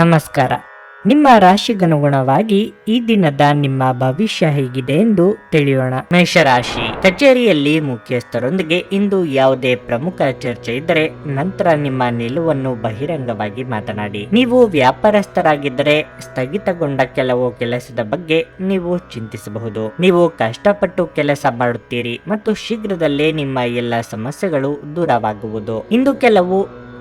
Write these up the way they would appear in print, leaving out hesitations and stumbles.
ನಮಸ್ಕಾರ. ನಿಮ್ಮ ರಾಶಿಗನುಗುಣವಾಗಿ ಈ ದಿನದ ನಿಮ್ಮ ಭವಿಷ್ಯ ಹೇಗಿದೆ ಎಂದು ತಿಳಿಯೋಣ. ಮೇಷರಾಶಿ. ಕಚೇರಿಯಲ್ಲಿ ಮುಖ್ಯಸ್ಥರೊಂದಿಗೆ ಇಂದು ಯಾವುದೇ ಪ್ರಮುಖ ಚರ್ಚೆ ಇದ್ದರೆ ನಂತರ ನಿಮ್ಮ ನಿಲುವನ್ನು ಬಹಿರಂಗವಾಗಿ ಮಾತನಾಡಿ. ನೀವು ವ್ಯಾಪಾರಸ್ಥರಾಗಿದ್ದರೆ ಸ್ಥಗಿತಗೊಂಡ ಕೆಲವು ಕೆಲಸದ ಬಗ್ಗೆ ನೀವು ಚಿಂತಿಸಬಹುದು. ನೀವು ಕಷ್ಟಪಟ್ಟು ಕೆಲಸ ಮಾಡುತ್ತೀರಿ ಮತ್ತು ಶೀಘ್ರದಲ್ಲೇ ನಿಮ್ಮ ಎಲ್ಲ ಸಮಸ್ಯೆಗಳು ದೂರವಾಗುವುದು. ಇಂದು ಕೆಲವು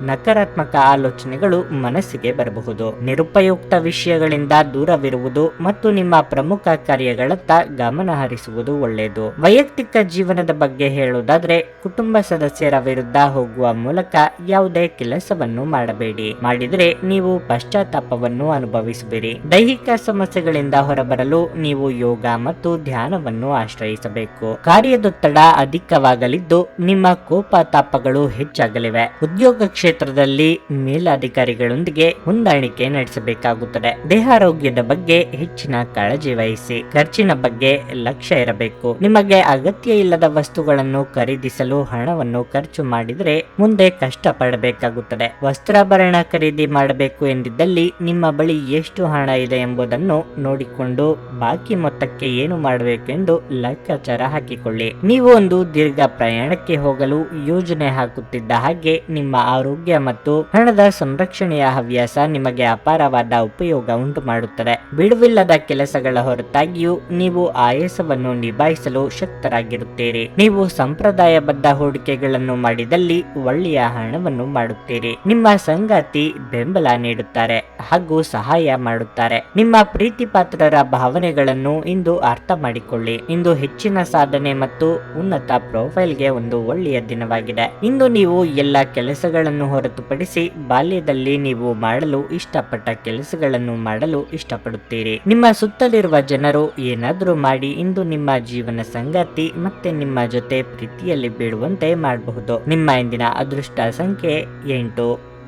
ನಕಾರಾತ್ಮಕ ಆಲೋಚನೆಗಳು ಮನಸ್ಸಿಗೆ ಬರಬಹುದು. ನಿರುಪಯುಕ್ತ ವಿಷಯಗಳಿಂದ ದೂರವಿರುವುದು ಮತ್ತು ನಿಮ್ಮ ಪ್ರಮುಖ ಕಾರ್ಯಗಳತ್ತ ಗಮನ ಹರಿಸುವುದು ಒಳ್ಳೆಯದು. ವೈಯಕ್ತಿಕ ಜೀವನದ ಬಗ್ಗೆ ಹೇಳುವುದಾದ್ರೆ, ಕುಟುಂಬ ಸದಸ್ಯರ ವಿರುದ್ಧ ಹೋಗುವ ಮೂಲಕ ಯಾವುದೇ ಕೆಲಸವನ್ನು ಮಾಡಬೇಡಿ. ಮಾಡಿದರೆ ನೀವು ಪಶ್ಚಾತ್ತಾಪವನ್ನು ಅನುಭವಿಸುವಿರಿ. ದೈಹಿಕ ಸಮಸ್ಯೆಗಳಿಂದ ಹೊರಬರಲು ನೀವು ಯೋಗ ಮತ್ತು ಧ್ಯಾನವನ್ನು ಆಶ್ರಯಿಸಬೇಕು. ಕಾರ್ಯದೊತ್ತಡ ಅಧಿಕವಾಗಲಿದ್ದು ನಿಮ್ಮ ಕೋಪ ತಾಪಗಳು ಹೆಚ್ಚಾಗಲಿವೆ. ಉದ್ಯೋಗ ಕ್ಷೇತ್ರದಲ್ಲಿ ಮೇಲಧಿಕಾರಿಗಳೊಂದಿಗೆ ಹೊಂದಾಣಿಕೆ ನಡೆಸಬೇಕಾಗುತ್ತದೆ. ದೇಹಾರೋಗ್ಯದ ಬಗ್ಗೆ ಹೆಚ್ಚಿನ ಕಾಳಜಿ ವಹಿಸಿ. ಖರ್ಚಿನ ಬಗ್ಗೆ ಲಕ್ಷ್ಯ ಇರಬೇಕು. ನಿಮಗೆ ಅಗತ್ಯ ಇಲ್ಲದ ವಸ್ತುಗಳನ್ನು ಖರೀದಿಸಲು ಹಣವನ್ನು ಖರ್ಚು ಮಾಡಿದರೆ ಮುಂದೆ ಕಷ್ಟ ಪಡಬೇಕಾಗುತ್ತದೆ. ವಸ್ತ್ರಾಭರಣ ಖರೀದಿ ಮಾಡಬೇಕು ಎಂದಿದ್ದಲ್ಲಿ ನಿಮ್ಮ ಬಳಿ ಎಷ್ಟು ಹಣ ಇದೆ ಎಂಬುದನ್ನು ನೋಡಿಕೊಂಡು ಬಾಕಿ ಮೊತ್ತಕ್ಕೆ ಏನು ಮಾಡಬೇಕು ಎಂದು ಲೆಕ್ಕಾಚಾರ ಹಾಕಿಕೊಳ್ಳಿ. ನೀವು ಒಂದು ದೀರ್ಘ ಪ್ರಯಾಣಕ್ಕೆ ಹೋಗಲು ಯೋಜನೆ ಹಾಕುತ್ತಿದ್ದ ಹಾಗೆ ನಿಮ್ಮ ಆರೋಗ್ಯ ಮತ್ತು ಹಣದ ಸಂರಕ್ಷಣೆಯ ಹವ್ಯಾಸ ನಿಮಗೆ ಅಪಾರವಾದ ಉಪಯೋಗ ಉಂಟು ಮಾಡುತ್ತದೆ. ಬಿಡುವಿಲ್ಲದ ಕೆಲಸಗಳ ಹೊರತಾಗಿಯೂ ನೀವು ಆಯಾಸವನ್ನು ನಿಭಾಯಿಸಲು ಶಕ್ತರಾಗಿರುತ್ತೀರಿ. ನೀವು ಸಂಪ್ರದಾಯಬದ್ಧ ಹೂಡಿಕೆಗಳನ್ನು ಮಾಡಿದಲ್ಲಿ ಒಳ್ಳೆಯ ಹಣವನ್ನು ಮಾಡುತ್ತೀರಿ. ನಿಮ್ಮ ಸಂಗಾತಿ ಬೆಂಬಲ ನೀಡುತ್ತಾರೆ ಹಾಗೂ ಸಹಾಯ ಮಾಡುತ್ತಾರೆ. ನಿಮ್ಮ ಪ್ರೀತಿ ಪಾತ್ರರ ಭಾವನೆಗಳನ್ನು ಇಂದು ಅರ್ಥ ಮಾಡಿಕೊಳ್ಳಿ. ಇಂದು ಹೆಚ್ಚಿನ ಸಾಧನೆ ಮತ್ತು ಉನ್ನತ ಪ್ರೊಫೈಲ್ಗೆ ಒಂದು ಒಳ್ಳೆಯ ದಿನವಾಗಿದೆ. ಇಂದು ನೀವು ಎಲ್ಲ ಕೆಲಸಗಳನ್ನು ಹೊರತುಪಡಿಸಿ ಬಾಲ್ಯದಲ್ಲಿ ನೀವು ಮಾಡಲು ಇಷ್ಟಪಟ್ಟ ಕೆಲಸಗಳನ್ನು ಮಾಡಲು ಇಷ್ಟಪಡುತ್ತೀರಿ. ನಿಮ್ಮ ಸುತ್ತಲಿರುವ ಜನರು ಏನಾದರೂ ಮಾಡಿ ಇಂದು ನಿಮ್ಮ ಜೀವನ ಸಂಗಾತಿ ಮತ್ತೆ ನಿಮ್ಮ ಜೊತೆ ಪ್ರೀತಿಯಲ್ಲಿ ಬೀಳುವಂತೆ ಮಾಡಬಹುದು. ನಿಮ್ಮ ಇಂದಿನ ಅದೃಷ್ಟ ಸಂಖ್ಯೆ 8.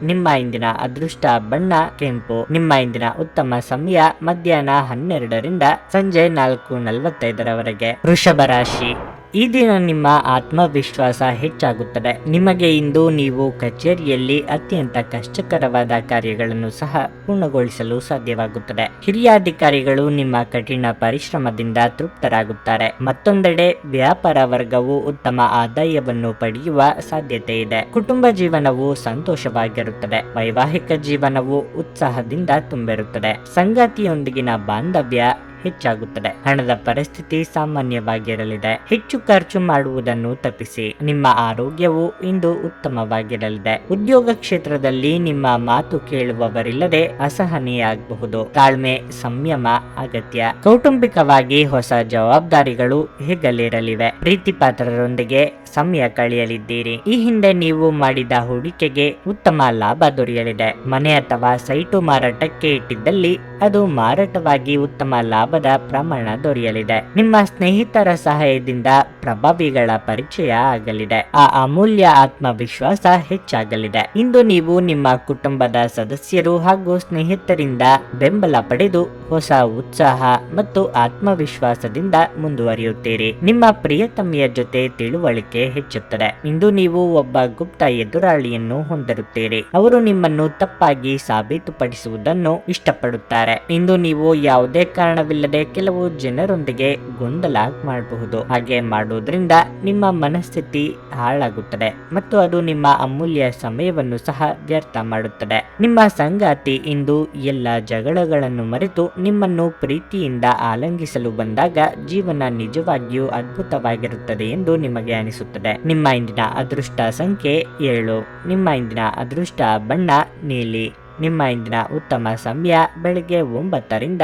ನಿಮ್ಮ ಇಂದಿನ ಅದೃಷ್ಟ ಬಣ್ಣ ಕೆಂಪು. ನಿಮ್ಮ ಇಂದಿನ ಉತ್ತಮ ಸಮಯ ಮಧ್ಯಾಹ್ನ 12ರಿಂದ ಸಂಜೆ 4:45 ವೃಷಭ ರಾಶಿ. ಈ ದಿನ ನಿಮ್ಮ ಆತ್ಮವಿಶ್ವಾಸ ಹೆಚ್ಚಾಗುತ್ತದೆ. ನಿಮಗೆ ಇಂದು ನೀವು ಕಚೇರಿಯಲ್ಲಿ ಅತ್ಯಂತ ಕಷ್ಟಕರವಾದ ಕಾರ್ಯಗಳನ್ನು ಸಹ ಪೂರ್ಣಗೊಳಿಸಲು ಸಾಧ್ಯವಾಗುತ್ತದೆ. ಹಿರಿಯ ಅಧಿಕಾರಿಗಳು ನಿಮ್ಮ ಕಠಿಣ ಪರಿಶ್ರಮದಿಂದ ತೃಪ್ತರಾಗುತ್ತಾರೆ. ಮತ್ತೊಂದೆಡೆ ವ್ಯಾಪಾರ ವರ್ಗವು ಉತ್ತಮ ಆದಾಯವನ್ನು ಪಡೆಯುವ ಸಾಧ್ಯತೆ ಇದೆ. ಕುಟುಂಬ ಜೀವನವು ಸಂತೋಷವಾಗಿರುತ್ತದೆ. ವೈವಾಹಿಕ ಜೀವನವು ಉತ್ಸಾಹದಿಂದ ತುಂಬಿರುತ್ತದೆ. ಸಂಗಾತಿಯೊಂದಿಗಿನ ಬಾಂಧವ್ಯ ಹೆಚ್ಚಾಗುತ್ತದೆ. ಹಣದ ಪರಿಸ್ಥಿತಿ ಸಾಮಾನ್ಯವಾಗಿರಲಿದೆ. ಹೆಚ್ಚು ಖರ್ಚು ಮಾಡುವುದನ್ನು ತಪ್ಪಿಸಿ. ನಿಮ್ಮ ಆರೋಗ್ಯವು ಇಂದು ಉತ್ತಮವಾಗಿರಲಿದೆ. ಉದ್ಯೋಗ ಕ್ಷೇತ್ರದಲ್ಲಿ ನಿಮ್ಮ ಮಾತು ಕೇಳುವವರಿಲ್ಲದೆ ಅಸಹನೀಯರಾಗಬಹುದು. ತಾಳ್ಮೆ ಸಂಯಮ ಅಗತ್ಯ. ಕೌಟುಂಬಿಕವಾಗಿ ಹೊಸ ಜವಾಬ್ದಾರಿಗಳು ಹೆಗಲೇರಲಿವೆ. ಪ್ರೀತಿ ಪಾತ್ರರೊಂದಿಗೆ ಸಮಯ ಕಳೆಯಲಿದ್ದೀರಿ. ಈ ಹಿಂದೆ ನೀವು ಮಾಡಿದ ಹೂಡಿಕೆಗೆ ಉತ್ತಮ ಲಾಭ ದೊರೆಯಲಿದೆ. ಮನೆ ಅಥವಾ ಸೈಟು ಮಾರಾಟಕ್ಕೆ ಇಟ್ಟಿದ್ದಲ್ಲಿ ಅದು ಮಾರಾಟವಾಗಿ ಉತ್ತಮ ಲಾಭದ ಪ್ರಮಾಣ ದೊರೆಯಲಿದೆ. ನಿಮ್ಮ ಸ್ನೇಹಿತರ ಸಹಾಯದಿಂದ ಪ್ರಭಾವಿಗಳ ಪರಿಚಯ ಆಗಲಿದೆ. ಆ ಅಮೂಲ್ಯ ಆತ್ಮವಿಶ್ವಾಸ ಹೆಚ್ಚಾಗಲಿದೆ. ಇಂದು ನೀವು ನಿಮ್ಮ ಕುಟುಂಬದ ಸದಸ್ಯರು ಹಾಗೂ ಸ್ನೇಹಿತರಿಂದ ಬೆಂಬಲ ಪಡೆದು ಹೊಸ ಉತ್ಸಾಹ ಮತ್ತು ಆತ್ಮವಿಶ್ವಾಸದಿಂದ ಮುಂದುವರಿಯುತ್ತೀರಿ. ನಿಮ್ಮ ಪ್ರಿಯತಮೆಯ ಜೊತೆ ತಿಳುವಳಿಕೆ ಹೆಚ್ಚುತ್ತದೆ. ಇಂದು ನೀವು ಒಬ್ಬ ಗುಪ್ತ ಎದುರಾಳಿಯನ್ನು ಹೊಂದಿರುತ್ತೀರಿ. ಅವರು ನಿಮ್ಮನ್ನು ತಪ್ಪಾಗಿ ಸಾಬೀತುಪಡಿಸುವುದನ್ನು ಇಷ್ಟಪಡುತ್ತಾರೆ. ಇಂದು ನೀವು ಯಾವುದೇ ಕಾರಣವಿಲ್ಲದೆ ಕೆಲವು ಜನರೊಂದಿಗೆ ಗೊಂದಲ ಮಾಡಬಹುದು. ಹಾಗೆ ಮಾಡುವುದರಿಂದ ನಿಮ್ಮ ಮನಸ್ಥಿತಿ ಹಾಳಾಗುತ್ತದೆ ಮತ್ತು ಅದು ನಿಮ್ಮ ಅಮೂಲ್ಯ ಸಮಯವನ್ನು ಸಹ ವ್ಯರ್ಥ ಮಾಡುತ್ತದೆ. ನಿಮ್ಮ ಸಂಗಾತಿ ಇಂದು ಎಲ್ಲ ಜಗಳಗಳನ್ನು ಮರೆತು ನಿಮ್ಮನ್ನು ಪ್ರೀತಿಯಿಂದ ಆಲಿಂಗಿಸಲು ಬಂದಾಗ ಜೀವನ ನಿಜವಾಗಿಯೂ ಅದ್ಭುತವಾಗಿರುತ್ತದೆ ಎಂದು ನಿಮಗೆ ಅನಿಸುತ್ತದೆ. ನಿಮ್ಮ ಇಂದಿನ ಅದೃಷ್ಟ ಸಂಖ್ಯೆ 7. ನಿಮ್ಮ ಇಂದಿನ ಅದೃಷ್ಟ ಬಣ್ಣ ನೀಲಿ. ನಿಮ್ಮ ಇಂದಿನ ಉತ್ತಮ ಸಮಯ ಬೆಳಗ್ಗೆ 9ರಿಂದ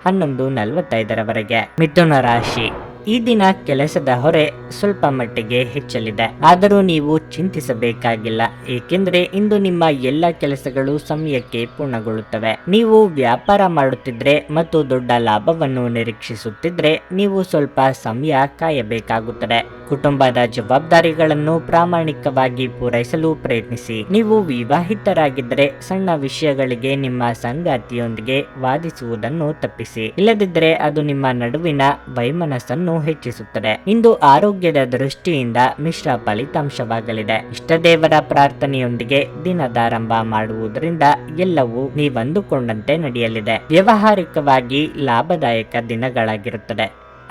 11:45 ಮಿಥುನ ರಾಶಿ. ಈ ದಿನ ಕೆಲಸದ ಹೊರೆ ಸ್ವಲ್ಪ ಮಟ್ಟಿಗೆ ಹೆಚ್ಚಲಿದೆ. ಆದರೂ ನೀವು ಚಿಂತಿಸಬೇಕಾಗಿಲ್ಲ, ಏಕೆಂದರೆ ಇಂದು ನಿಮ್ಮ ಎಲ್ಲ ಕೆಲಸಗಳು ಸಮಯಕ್ಕೆ ಪೂರ್ಣಗೊಳ್ಳುತ್ತವೆ. ನೀವು ವ್ಯಾಪಾರ ಮಾಡುತ್ತಿದ್ರೆ ಮತ್ತು ದೊಡ್ಡ ಲಾಭವನ್ನು ನಿರೀಕ್ಷಿಸುತ್ತಿದ್ರೆ ನೀವು ಸ್ವಲ್ಪ ಸಮಯ ಕಾಯಬೇಕಾಗುತ್ತದೆ. ಕುಟುಂಬದ ಜವಾಬ್ದಾರಿಗಳನ್ನು ಪ್ರಾಮಾಣಿಕವಾಗಿ ಪೂರೈಸಲು ಪ್ರಯತ್ನಿಸಿ. ನೀವು ವಿವಾಹಿತರಾಗಿದ್ದರೆ ಸಣ್ಣ ವಿಷಯಗಳಿಗೆ ನಿಮ್ಮ ಸಂಗಾತಿಯೊಂದಿಗೆ ವಾದಿಸುವುದನ್ನು ತಪ್ಪಿಸಿ. ಇಲ್ಲದಿದ್ದರೆ ಅದು ನಿಮ್ಮ ನಡುವಿನ ವೈಮನಸ್ಸನ್ನು ಹೆಚ್ಚಿಸುತ್ತದೆ. ಇಂದು ಆರೋಗ್ಯದ ದೃಷ್ಟಿಯಿಂದ ಮಿಶ್ರ ಫಲಿತಾಂಶವಾಗಲಿದೆ. ಇಷ್ಟದೇವರ ಪ್ರಾರ್ಥನೆಯೊಂದಿಗೆ ದಿನದಾರಂಭ ಮಾಡುವುದರಿಂದ ಎಲ್ಲವೂ ನೀವಂದುಕೊಂಡಂತೆ ನಡೆಯಲಿದೆ. ವ್ಯಾವಹಾರಿಕವಾಗಿ ಲಾಭದಾಯಕ ದಿನಗಳಾಗಿರುತ್ತದೆ.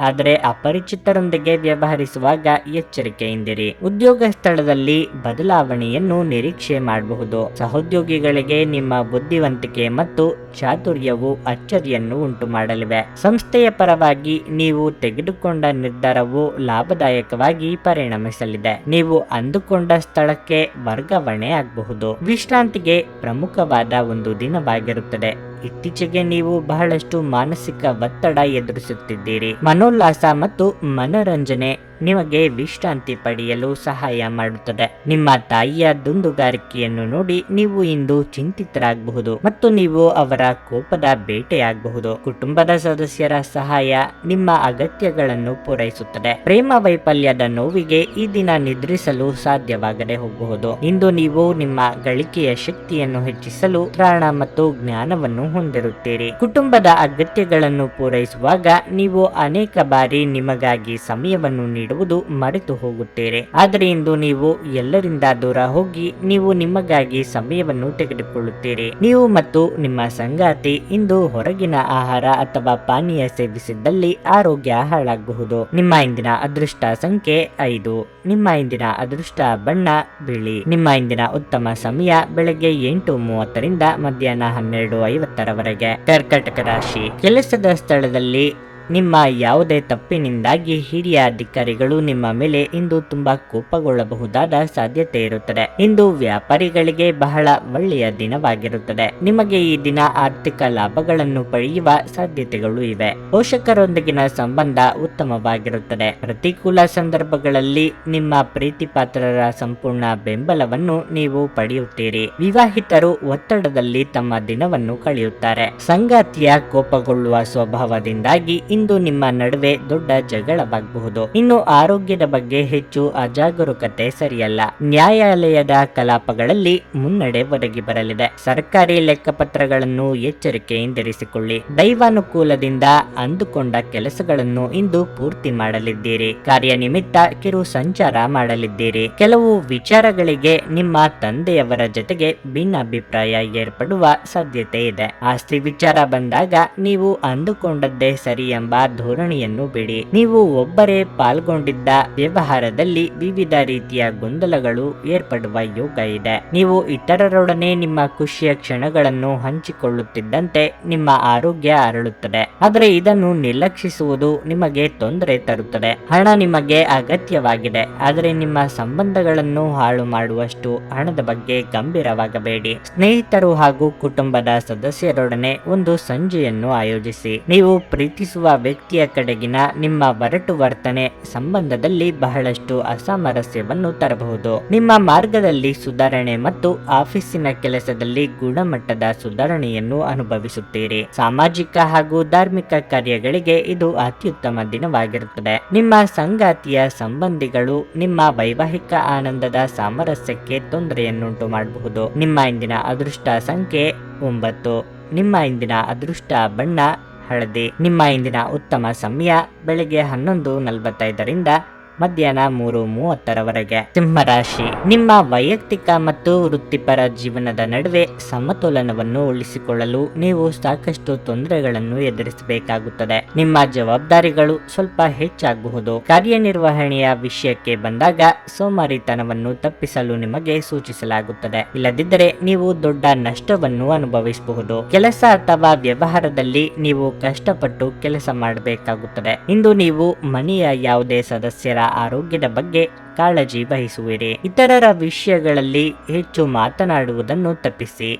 ಆದರೆ ಅಪರಿಚಿತರೊಂದಿಗೆ ವ್ಯವಹರಿಸುವಾಗ ಎಚ್ಚರಿಕೆಯಿಂದಿರಿ. ಉದ್ಯೋಗ ಸ್ಥಳದಲ್ಲಿ ಬದಲಾವಣೆಯನ್ನು ನಿರೀಕ್ಷೆ ಮಾಡಬಹುದು. ಸಹೋದ್ಯೋಗಿಗಳಿಗೆ ನಿಮ್ಮ ಬುದ್ಧಿವಂತಿಕೆ ಮತ್ತು ಚಾತುರ್ಯವು ಅಚ್ಚರಿಯನ್ನು ಉಂಟು ಮಾಡಲಿವೆ. ಸಂಸ್ಥೆಯ ಪರವಾಗಿ ನೀವು ತೆಗೆದುಕೊಂಡ ನಿರ್ಧಾರವು ಲಾಭದಾಯಕವಾಗಿ ಪರಿಣಮಿಸಲಿದೆ. ನೀವು ಅಂದುಕೊಂಡ ಸ್ಥಳಕ್ಕೆ ವರ್ಗಾವಣೆ ಆಗಬಹುದು. ವಿಶ್ರಾಂತಿಗೆ ಪ್ರಮುಖವಾದ ಒಂದು ದಿನವಾಗಿರುತ್ತದೆ. ಇತ್ತೀಚೆಗೆ ನೀವು ಬಹಳಷ್ಟು ಮಾನಸಿಕ ಒತ್ತಡ ಎದುರಿಸುತ್ತಿದ್ದೀರಿ. ಮನೋಲ್ಲಾಸ ಮತ್ತು ಮನರಂಜನೆ ನಿಮಗೆ ವಿಶ್ರಾಂತಿ ಪಡೆಯಲು ಸಹಾಯ ಮಾಡುತ್ತದೆ. ನಿಮ್ಮ ತಾಯಿಯ ದುಂದುಗಾರಿಕೆಯನ್ನು ನೋಡಿ ನೀವು ಇಂದು ಚಿಂತಿತರಾಗಬಹುದು ಮತ್ತು ನೀವು ಅವರ ಕೋಪದ ಬೇಟೆಯಾಗಬಹುದು. ಕುಟುಂಬದ ಸದಸ್ಯರ ಸಹಾಯ ನಿಮ್ಮ ಅಗತ್ಯಗಳನ್ನು ಪೂರೈಸುತ್ತದೆ. ಪ್ರೇಮ ವೈಫಲ್ಯದ ನೋವಿಗೆ ಈ ದಿನ ನಿದ್ರಿಸಲು ಸಾಧ್ಯವಾಗದೆ ಹೋಗಬಹುದು. ಇಂದು ನೀವು ನಿಮ್ಮ ಗಳಿಕೆಯ ಶಕ್ತಿಯನ್ನು ಹೆಚ್ಚಿಸಲು ತ್ರಾಣ ಮತ್ತು ಜ್ಞಾನವನ್ನು ಹೊಂದಿರುತ್ತೀರಿ. ಕುಟುಂಬದ ಅಗತ್ಯಗಳನ್ನು ಪೂರೈಸುವಾಗ ನೀವು ಅನೇಕ ಬಾರಿ ನಿಮಗಾಗಿ ಸಮಯವನ್ನು ನೀಡುವುದು ಮರೆತು ಹೋಗುತ್ತೀರಿ. ಆದರೆ ಇಂದು ನೀವು ಎಲ್ಲರಿಂದ ದೂರ ಹೋಗಿ ನೀವು ನಿಮಗಾಗಿ ಸಮಯವನ್ನು ತೆಗೆದುಕೊಳ್ಳುತ್ತೀರಿ. ನೀವು ಮತ್ತು ನಿಮ್ಮ ಸಂಗಾತಿ ಇಂದು ಹೊರಗಿನ ಆಹಾರ ಅಥವಾ ಪಾನೀಯ ಸೇವಿಸಿದ್ದಲ್ಲಿ ಆರೋಗ್ಯ ಹಾಳಾಗಬಹುದು. ನಿಮ್ಮ ಇಂದಿನ ಅದೃಷ್ಟ ಸಂಖ್ಯೆ 5. ನಿಮ್ಮ ಇಂದಿನ ಅದೃಷ್ಟ ಬಣ್ಣ ಬಿಳಿ. ನಿಮ್ಮ ಇಂದಿನ ಉತ್ತಮ ಸಮಯ ಬೆಳಗ್ಗೆ 8:30 ಮಧ್ಯಾಹ್ನ 12:50 ಕರ್ಕಟಕ ರಾಶಿ. ಕೆಲಸದ ಸ್ಥಳದಲ್ಲಿ ನಿಮ್ಮ ಯಾವುದೇ ತಪ್ಪಿನಿಂದಾಗಿ ಹಿರಿಯ ಅಧಿಕಾರಿಗಳು ನಿಮ್ಮ ಮೇಲೆ ಇಂದು ತುಂಬಾ ಕೋಪಗೊಳ್ಳಬಹುದಾದ ಸಾಧ್ಯತೆ ಇರುತ್ತದೆ. ಇಂದು ವ್ಯಾಪಾರಿಗಳಿಗೆ ಬಹಳ ಒಳ್ಳೆಯ ದಿನವಾಗಿರುತ್ತದೆ. ನಿಮಗೆ ಈ ದಿನ ಆರ್ಥಿಕ ಲಾಭಗಳನ್ನು ಪಡೆಯುವ ಸಾಧ್ಯತೆಗಳು ಇವೆ. ಪೋಷಕರೊಂದಿಗಿನ ಸಂಬಂಧ ಉತ್ತಮವಾಗಿರುತ್ತದೆ. ಪ್ರತಿಕೂಲ ಸಂದರ್ಭಗಳಲ್ಲಿ ನಿಮ್ಮ ಪ್ರೀತಿ ಪಾತ್ರರ ಸಂಪೂರ್ಣ ಬೆಂಬಲವನ್ನು ನೀವು ಪಡೆಯುತ್ತೀರಿ. ವಿವಾಹಿತರು ಒತ್ತಡದಲ್ಲಿ ತಮ್ಮ ದಿನವನ್ನು ಕಳೆಯುತ್ತಾರೆ. ಸಂಗಾತಿಯ ಕೋಪಗೊಳ್ಳುವ ಸ್ವಭಾವದಿಂದಾಗಿ ಇಂದು ನಿಮ್ಮ ನಡುವೆ ದೊಡ್ಡ ಜಗಳವಾಗಬಹುದು. ಇನ್ನು ಆರೋಗ್ಯದ ಬಗ್ಗೆ ಹೆಚ್ಚು ಅಜಾಗರೂಕತೆ ಸರಿಯಲ್ಲ. ನ್ಯಾಯಾಲಯದ ಕಲಾಪಗಳಲ್ಲಿ ಮುನ್ನಡೆ ಒದಗಿ ಬರಲಿದೆ. ಸರ್ಕಾರಿ ಲೆಕ್ಕಪತ್ರಗಳನ್ನು ಎಚ್ಚರಿಕೆಯಿಂದಿರಿಸಿಕೊಳ್ಳಿ. ದೈವಾನುಕೂಲದಿಂದ ಅಂದುಕೊಂಡ ಕೆಲಸಗಳನ್ನು ಇಂದು ಪೂರ್ತಿ ಮಾಡಲಿದ್ದೀರಿ. ಕಾರ್ಯನಿಮಿತ್ತ ಕಿರು ಸಂಚಾರ ಮಾಡಲಿದ್ದೀರಿ. ಕೆಲವು ವಿಚಾರಗಳಿಗೆ ನಿಮ್ಮ ತಂದೆಯವರ ಜೊತೆಗೆ ಭಿನ್ನಾಭಿಪ್ರಾಯ ಏರ್ಪಡುವ ಸಾಧ್ಯತೆ ಇದೆ. ಆಸ್ತಿ ವಿಚಾರ ಬಂದಾಗ ನೀವು ಅಂದುಕೊಂಡದ್ದೇ ಸರಿ ಎಂಬ ಧೋರಣೆಯನ್ನು ಬಿಡಿ. ನೀವು ಒಬ್ಬರೇ ಪಾಲ್ಗೊಂಡಿದ್ದ ವ್ಯವಹಾರದಲ್ಲಿ ವಿವಿಧ ರೀತಿಯ ಗೊಂದಲಗಳು ಏರ್ಪಡುವ ಯೋಗ ಇದೆ. ನೀವು ಇತರರೊಡನೆ ನಿಮ್ಮ ಖುಷಿಯ ಕ್ಷಣಗಳನ್ನು ಹಂಚಿಕೊಳ್ಳುತ್ತಿದ್ದಂತೆ ನಿಮ್ಮ ಆರೋಗ್ಯ ಅರಳುತ್ತದೆ. ಆದರೆ ಇದನ್ನು ನಿರ್ಲಕ್ಷಿಸುವುದು ನಿಮಗೆ ತೊಂದರೆ ತರುತ್ತದೆ. ಹಣ ನಿಮಗೆ ಅಗತ್ಯವಾಗಿದೆ, ಆದರೆ ನಿಮ್ಮ ಸಂಬಂಧಗಳನ್ನು ಹಾಳು ಮಾಡುವಷ್ಟು ಹಣದ ಬಗ್ಗೆ ಗಂಭೀರವಾಗಬೇಡಿ. ಸ್ನೇಹಿತರು ಹಾಗೂ ಕುಟುಂಬದ ಸದಸ್ಯರೊಡನೆ ಒಂದು ಸಂಜೆಯನ್ನು ಆಯೋಜಿಸಿ. ನೀವು ಪ್ರೀತಿಸುವ ವ್ಯಕ್ತಿಯ ಕಡೆಗಿನ ನಿಮ್ಮ ಒರಟು ವರ್ತನೆ ಸಂಬಂಧದಲ್ಲಿ ಬಹಳಷ್ಟು ಅಸಾಮರಸ್ಯವನ್ನು ತರಬಹುದು. ನಿಮ್ಮ ಮಾರ್ಗದಲ್ಲಿ ಸುಧಾರಣೆ ಮತ್ತು ಆಫೀಸಿನ ಕೆಲಸದಲ್ಲಿ ಗುಣಮಟ್ಟದ ಸುಧಾರಣೆಯನ್ನು ಅನುಭವಿಸುತ್ತೀರಿ. ಸಾಮಾಜಿಕ ಹಾಗೂ ಧಾರ್ಮಿಕ ಕಾರ್ಯಗಳಿಗೆ ಇದು ಅತ್ಯುತ್ತಮ ದಿನವಾಗಿರುತ್ತದೆ. ನಿಮ್ಮ ಸಂಗಾತಿಯ ಸಂಬಂಧಿಗಳು ನಿಮ್ಮ ವೈವಾಹಿಕ ಆನಂದದ ಸಾಮರಸ್ಯಕ್ಕೆ ತೊಂದರೆಯನ್ನುಂಟು ಮಾಡಬಹುದು. ನಿಮ್ಮ ಇಂದಿನ ಅದೃಷ್ಟ ಸಂಖ್ಯೆ 9. ನಿಮ್ಮ ಇಂದಿನ ಅದೃಷ್ಟ ಬಣ್ಣ ಹಳದಿ. ನಿಮ್ಮ ಇಂದಿನ ಉತ್ತಮ ಸಮಯ ಬೆಳಗ್ಗೆ 11:45 ಮಧ್ಯಾಹ್ನ 3:30 ಸಿಂಹರಾಶಿ. ನಿಮ್ಮ ವೈಯಕ್ತಿಕ ಮತ್ತು ವೃತ್ತಿಪರ ಜೀವನದ ನಡುವೆ ಸಮತೋಲನವನ್ನು ಉಳಿಸಿಕೊಳ್ಳಲು ನೀವು ಸಾಕಷ್ಟು ತೊಂದರೆಗಳನ್ನು ಎದುರಿಸಬೇಕಾಗುತ್ತದೆ. ನಿಮ್ಮ ಜವಾಬ್ದಾರಿಗಳು ಸ್ವಲ್ಪ ಹೆಚ್ಚಾಗಬಹುದು. ಕಾರ್ಯನಿರ್ವಹಣೆಯ ವಿಷಯಕ್ಕೆ ಬಂದಾಗ ಸೋಮಾರಿತನವನ್ನು ತಪ್ಪಿಸಲು ನಿಮಗೆ ಸೂಚಿಸಲಾಗುತ್ತದೆ. ಇಲ್ಲದಿದ್ದರೆ ನೀವು ದೊಡ್ಡ ನಷ್ಟವನ್ನು ಅನುಭವಿಸಬಹುದು. ಕೆಲಸ ಅಥವಾ ವ್ಯವಹಾರದಲ್ಲಿ ನೀವು ಕಷ್ಟಪಟ್ಟು ಕೆಲಸ ಮಾಡಬೇಕಾಗುತ್ತದೆ. ಇಂದು ನೀವು ಮನೆಯ ಯಾವುದೇ ಸದಸ್ಯರ ಆರೋಗ್ಯದ ಬಗ್ಗೆ ಕಾಳಜಿ ವಹಿಸುವಿರಿ. ಇತರರ ವಿಷಯಗಳಲ್ಲಿ ಹೆಚ್ಚು ಮಾತನಾಡುವುದನ್ನು ತಪ್ಪಿಸಿ.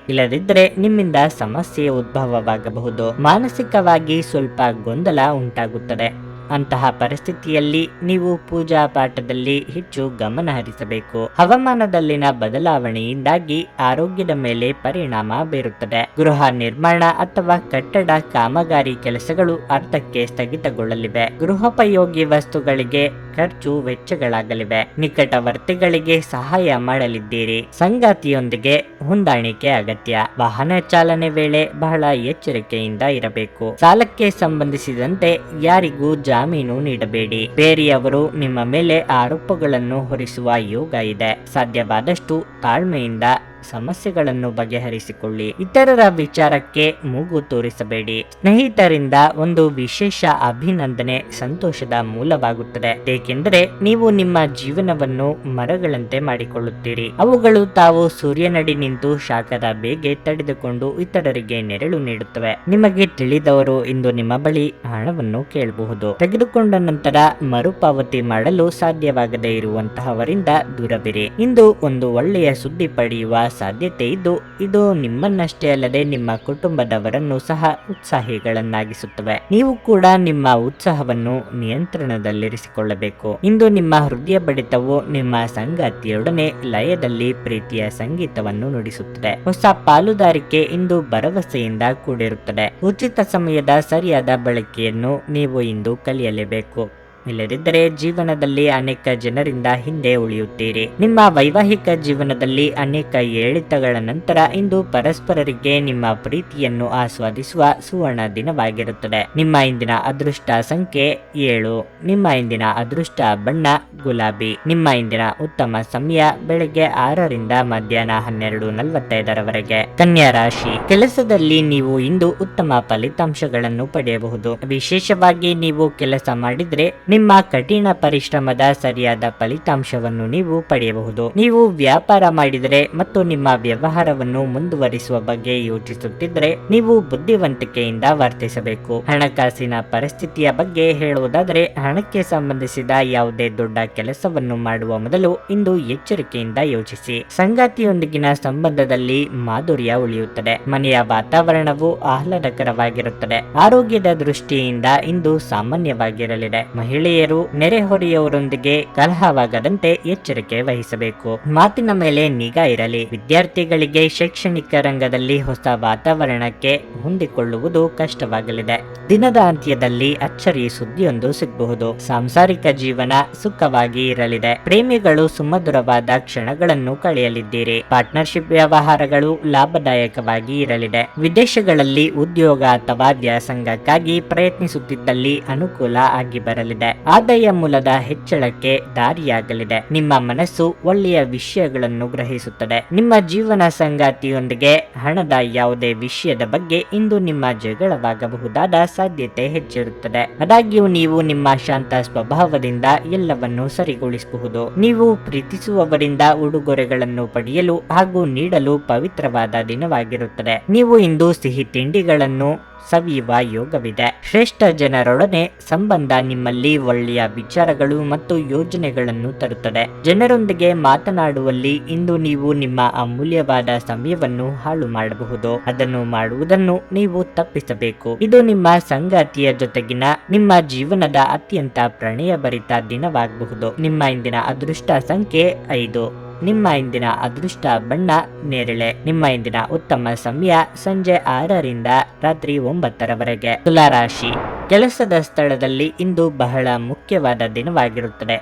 ಇಲ್ಲದಿದ್ದರೆ ನಿಮ್ಮಿಂದ ಸಮಸ್ಯೆ ಉದ್ಭವವಾಗಬಹುದು. ಮಾನಸಿಕವಾಗಿ ಸ್ವಲ್ಪ ಗೊಂದಲ ಉಂಟಾಗುತ್ತದೆ. ಅಂತಹ ಪರಿಸ್ಥಿತಿಯಲ್ಲಿ ನೀವು ಪೂಜಾ ಪಾಠದಲ್ಲಿ ಹೆಚ್ಚು ಗಮನ ಹರಿಸಬೇಕು. ಹವಾಮಾನದಲ್ಲಿನ ಬದಲಾವಣೆಯಿಂದಾಗಿ ಆರೋಗ್ಯದ ಮೇಲೆ ಪರಿಣಾಮ ಬೀರುತ್ತದೆ. ಗೃಹ ನಿರ್ಮಾಣ ಅಥವಾ ಕಟ್ಟಡ ಕಾಮಗಾರಿ ಕೆಲಸಗಳು ಅರ್ಧಕ್ಕೆ ಸ್ಥಗಿತಗೊಳ್ಳಲಿವೆ. ಗೃಹೋಪಯೋಗಿ ವಸ್ತುಗಳಿಗೆ ಖರ್ಚು ವೆಚ್ಚಗಳಾಗಲಿವೆ. ನಿಕಟವರ್ತಿಗಳಿಗೆ ಸಹಾಯ ಮಾಡಲಿದ್ದೀರಿ. ಸಂಗಾತಿಯೊಂದಿಗೆ ಹೊಂದಾಣಿಕೆ ಅಗತ್ಯ. ವಾಹನ ಚಾಲನೆ ವೇಳೆ ಬಹಳ ಎಚ್ಚರಿಕೆಯಿಂದ ಇರಬೇಕು. ಸಾಲಕ್ಕೆ ಸಂಬಂಧಿಸಿದಂತೆ ಯಾರಿಗೂ ಜಾಮೀನು ನೀಡಬೇಡಿ. ಬೇರೆಯವರು ನಿಮ್ಮ ಮೇಲೆ ಆರೋಪಗಳನ್ನು ಹೊರಿಸುವ ಯೋಗ ಇದೆ. ಸಾಧ್ಯವಾದಷ್ಟು ತಾಳ್ಮೆಯಿಂದ ಸಮಸ್ಯೆಗಳನ್ನು ಬಗೆಹರಿಸಿಕೊಳ್ಳಿ. ಇತರರ ವಿಚಾರಕ್ಕೆ ಮೂಗು ತೋರಿಸಬೇಡಿ. ಸ್ನೇಹಿತರಿಂದ ಒಂದು ವಿಶೇಷ ಅಭಿನಂದನೆ ಸಂತೋಷದ ಮೂಲವಾಗುತ್ತದೆ, ಏಕೆಂದರೆ ನೀವು ನಿಮ್ಮ ಜೀವನವನ್ನು ಮರಗಳಂತೆ ಮಾಡಿಕೊಳ್ಳುತ್ತೀರಿ. ಅವುಗಳು ತಾವು ಸೂರ್ಯನಡಿ ನಿಂತು ಶಾಖದ ಬೇಗೆ ತಡೆದುಕೊಂಡು ಇತರರಿಗೆ ನೆರಳು ನೀಡುತ್ತವೆ. ನಿಮಗೆ ತಿಳಿದವರು ಇಂದು ನಿಮ್ಮ ಬಳಿ ಹಣವನ್ನು ಕೇಳಬಹುದು. ತೆಗೆದುಕೊಂಡ ನಂತರ ಮರುಪಾವತಿ ಮಾಡಲು ಸಾಧ್ಯವಾಗದೇ ಇರುವಂತಹವರಿಂದ ದೂರವಿರಿ. ಇಂದು ಒಂದು ಒಳ್ಳೆಯ ಸುದ್ದಿ ಪಡೆಯುವ ಸಾಧ್ಯತೆ ಇದ್ದು, ಇದು ನಿಮ್ಮನ್ನಷ್ಟೇ ಅಲ್ಲದೆ ನಿಮ್ಮ ಕುಟುಂಬದವರನ್ನು ಸಹ ಉತ್ಸಾಹಿಗಳನ್ನಾಗಿಸುತ್ತವೆ. ನೀವು ಕೂಡ ನಿಮ್ಮ ಉತ್ಸಾಹವನ್ನು ನಿಯಂತ್ರಣದಲ್ಲಿರಿಸಿಕೊಳ್ಳಬೇಕು. ಇಂದು ನಿಮ್ಮ ಹೃದಯ ಬಡಿತವು ನಿಮ್ಮ ಸಂಗಾತಿಯೊಡನೆ ಲಯದಲ್ಲಿ ಪ್ರೀತಿಯ ಸಂಗೀತವನ್ನು ನುಡಿಸುತ್ತದೆ. ಹೊಸ ಪಾಲುದಾರಿಕೆ ಇಂದು ಭರವಸೆಯಿಂದ ಕೂಡಿರುತ್ತದೆ. ಉಚಿತ ಸಮಯದ ಸರಿಯಾದ ಬಳಕೆಯನ್ನು ನೀವು ಇಂದು ಕಲಿಯಲೇಬೇಕು. ಇಲ್ಲದಿದ್ದರೆ ಜೀವನದಲ್ಲಿ ಅನೇಕ ಜನರಿಂದ ಹಿಂದೆ ಉಳಿಯುತ್ತೀರಿ. ನಿಮ್ಮ ವೈವಾಹಿಕ ಜೀವನದಲ್ಲಿ ಅನೇಕ ಏಳಿತಗಳ ನಂತರ ಇಂದು ಪರಸ್ಪರರಿಗೆ ನಿಮ್ಮ ಪ್ರೀತಿಯನ್ನು ಆಸ್ವಾದಿಸುವ ಸುವರ್ಣ ದಿನವಾಗಿರುತ್ತದೆ. ನಿಮ್ಮ ಇಂದಿನ ಅದೃಷ್ಟ ಸಂಖ್ಯೆ 7. ನಿಮ್ಮ ಇಂದಿನ ಅದೃಷ್ಟ ಬಣ್ಣ ಗುಲಾಬಿ. ನಿಮ್ಮ ಇಂದಿನ ಉತ್ತಮ ಸಮಯ ಬೆಳಗ್ಗೆ 6 ರಿಂದ ಮಧ್ಯಾಹ್ನ 12:45 ಕನ್ಯಾ ರಾಶಿ. ಕೆಲಸದಲ್ಲಿ ನೀವು ಇಂದು ಉತ್ತಮ ಫಲಿತಾಂಶಗಳನ್ನು ಪಡೆಯಬಹುದು. ವಿಶೇಷವಾಗಿ ನೀವು ಕೆಲಸ ಮಾಡಿದ್ರೆ ನಿಮ್ಮ ಕಠಿಣ ಪರಿಶ್ರಮದ ಸರಿಯಾದ ಫಲಿತಾಂಶವನ್ನು ನೀವು ಪಡೆಯಬಹುದು. ನೀವು ವ್ಯಾಪಾರ ಮಾಡಿದರೆ ಮತ್ತು ನಿಮ್ಮ ವ್ಯವಹಾರವನ್ನು ಮುಂದುವರಿಸುವ ಬಗ್ಗೆ ಯೋಚಿಸುತ್ತಿದ್ದರೆ ನೀವು ಬುದ್ಧಿವಂತಿಕೆಯಿಂದ ವರ್ತಿಸಬೇಕು. ಹಣಕಾಸಿನ ಪರಿಸ್ಥಿತಿಯ ಬಗ್ಗೆ ಹೇಳುವುದಾದರೆ, ಹಣಕ್ಕೆ ಸಂಬಂಧಿಸಿದ ಯಾವುದೇ ದೊಡ್ಡ ಕೆಲಸವನ್ನು ಮಾಡುವ ಮೊದಲು ಇಂದು ಎಚ್ಚರಿಕೆಯಿಂದ ಯೋಚಿಸಿ. ಸಂಗಾತಿಯೊಂದಿಗಿನ ಸಂಬಂಧದಲ್ಲಿ ಮಾಧುರ್ಯ ಉಳಿಯುತ್ತದೆ. ಮನೆಯ ವಾತಾವರಣವು ಆಹ್ಲಾದಕರವಾಗಿರುತ್ತದೆ. ಆರೋಗ್ಯದ ದೃಷ್ಟಿಯಿಂದ ಇಂದು ಸಾಮಾನ್ಯವಾಗಿರಲಿದೆ. ಮಹಿಳೆಯರು ನೆರೆಹೊರೆಯವರೊಂದಿಗೆ ಕಲಹವಾಗದಂತೆ ಎಚ್ಚರಿಕೆ ವಹಿಸಬೇಕು. ಮಾತಿನ ಮೇಲೆ ನಿಗಾ ಇರಲಿ. ವಿದ್ಯಾರ್ಥಿಗಳಿಗೆ ಶೈಕ್ಷಣಿಕ ರಂಗದಲ್ಲಿ ಹೊಸ ವಾತಾವರಣಕ್ಕೆ ಹೊಂದಿಕೊಳ್ಳುವುದು ಕಷ್ಟವಾಗಲಿದೆ. ದಿನದ ಅಂತ್ಯದಲ್ಲಿ ಅಚ್ಚರಿ ಸುದ್ದಿಯೊಂದು ಸಿಗಬಹುದು. ಸಾಂಸಾರಿಕ ಜೀವನ ಸುಖವಾಗಿ ಇರಲಿದೆ. ಪ್ರೇಮಿಗಳು ಸುಮಧುರವಾದ ಕ್ಷಣಗಳನ್ನು ಕಳೆಯಲಿದ್ದೀರಿ. ಪಾರ್ಟ್ನರ್ಶಿಪ್ ವ್ಯವಹಾರಗಳು ಲಾಭದಾಯಕವಾಗಿ ಇರಲಿದೆ. ವಿದೇಶಗಳಲ್ಲಿ ಉದ್ಯೋಗ ಅಥವಾ ವ್ಯಾಸಂಗಕ್ಕಾಗಿ ಪ್ರಯತ್ನಿಸುತ್ತಿದ್ದಲ್ಲಿ ಅನುಕೂಲ ಆಗಿ ಬರಲಿದೆ. ಆದಾಯ ಮೂಲದ ಹೆಚ್ಚಳಕ್ಕೆ ದಾರಿಯಾಗಲಿದೆ. ನಿಮ್ಮ ಮನಸ್ಸು ಒಳ್ಳೆಯ ವಿಷಯಗಳನ್ನು ಗ್ರಹಿಸುತ್ತದೆ. ನಿಮ್ಮ ಜೀವನ ಸಂಗಾತಿಯೊಂದಿಗೆ ಹಣದ ಯಾವುದೇ ವಿಷಯದ ಬಗ್ಗೆ ಇಂದು ನಿಮ್ಮ ಜಗಳವಾಗಬಹುದಾದ ಸಾಧ್ಯತೆ ಹೆಚ್ಚಿರುತ್ತದೆ. ಆದಾಗ್ಯೂ ನೀವು ನಿಮ್ಮ ಶಾಂತ ಸ್ವಭಾವದಿಂದ ಎಲ್ಲವನ್ನೂ ಸರಿಗೊಳಿಸಬಹುದು. ನೀವು ಪ್ರೀತಿಸುವವರಿಂದ ಉಡುಗೊರೆಗಳನ್ನು ಪಡೆಯಲು ಹಾಗೂ ನೀಡಲು ಪವಿತ್ರವಾದ ದಿನವಾಗಿರುತ್ತದೆ. ನೀವು ಇಂದು ಸಿಹಿ ತಿಂಡಿಗಳನ್ನು ಸವಿಯುವ ಯೋಗವಿದೆ. ಶ್ರೇಷ್ಠ ಜನರೊಡನೆ ಸಂಬಂಧ ನಿಮ್ಮಲ್ಲಿ ಒಳ್ಳೆಯ ವಿಚಾರಗಳು ಮತ್ತು ಯೋಜನೆಗಳನ್ನು ತರುತ್ತದೆ. ಜನರೊಂದಿಗೆ ಮಾತನಾಡುವಲ್ಲಿ ಇಂದು ನೀವು ನಿಮ್ಮ ಅಮೂಲ್ಯವಾದ ಸಮಯವನ್ನು ಹಾಳು ಮಾಡಬಹುದು. ಅದನ್ನು ಮಾಡುವುದನ್ನು ನೀವು ತಪ್ಪಿಸಬೇಕು. ಇದು ನಿಮ್ಮ ಸಂಗಾತಿಯ ಜೊತೆಗಿನ ನಿಮ್ಮ ಜೀವನದ ಅತ್ಯಂತ ಪ್ರಣಯಭರಿತ ದಿನವಾಗಬಹುದು. ನಿಮ್ಮ ಇಂದಿನ ಅದೃಷ್ಟ ಸಂಖ್ಯೆ 5. ನಿಮ್ಮ ಇಂದಿನ ಅದೃಷ್ಟ ಬಣ್ಣ ನೇರಳೆ. ನಿಮ್ಮ ಇಂದಿನ ಉತ್ತಮ ಸಮಯ ಸಂಜೆ 6 ರಿಂದ ರಾತ್ರಿ 9 ತುಲಾ ರಾಶಿ. ಕೆಲಸದ ಸ್ಥಳದಲ್ಲಿ ಇಂದು ಬಹಳ ಮುಖ್ಯವಾದ ದಿನವಾಗಿರುತ್ತದೆ.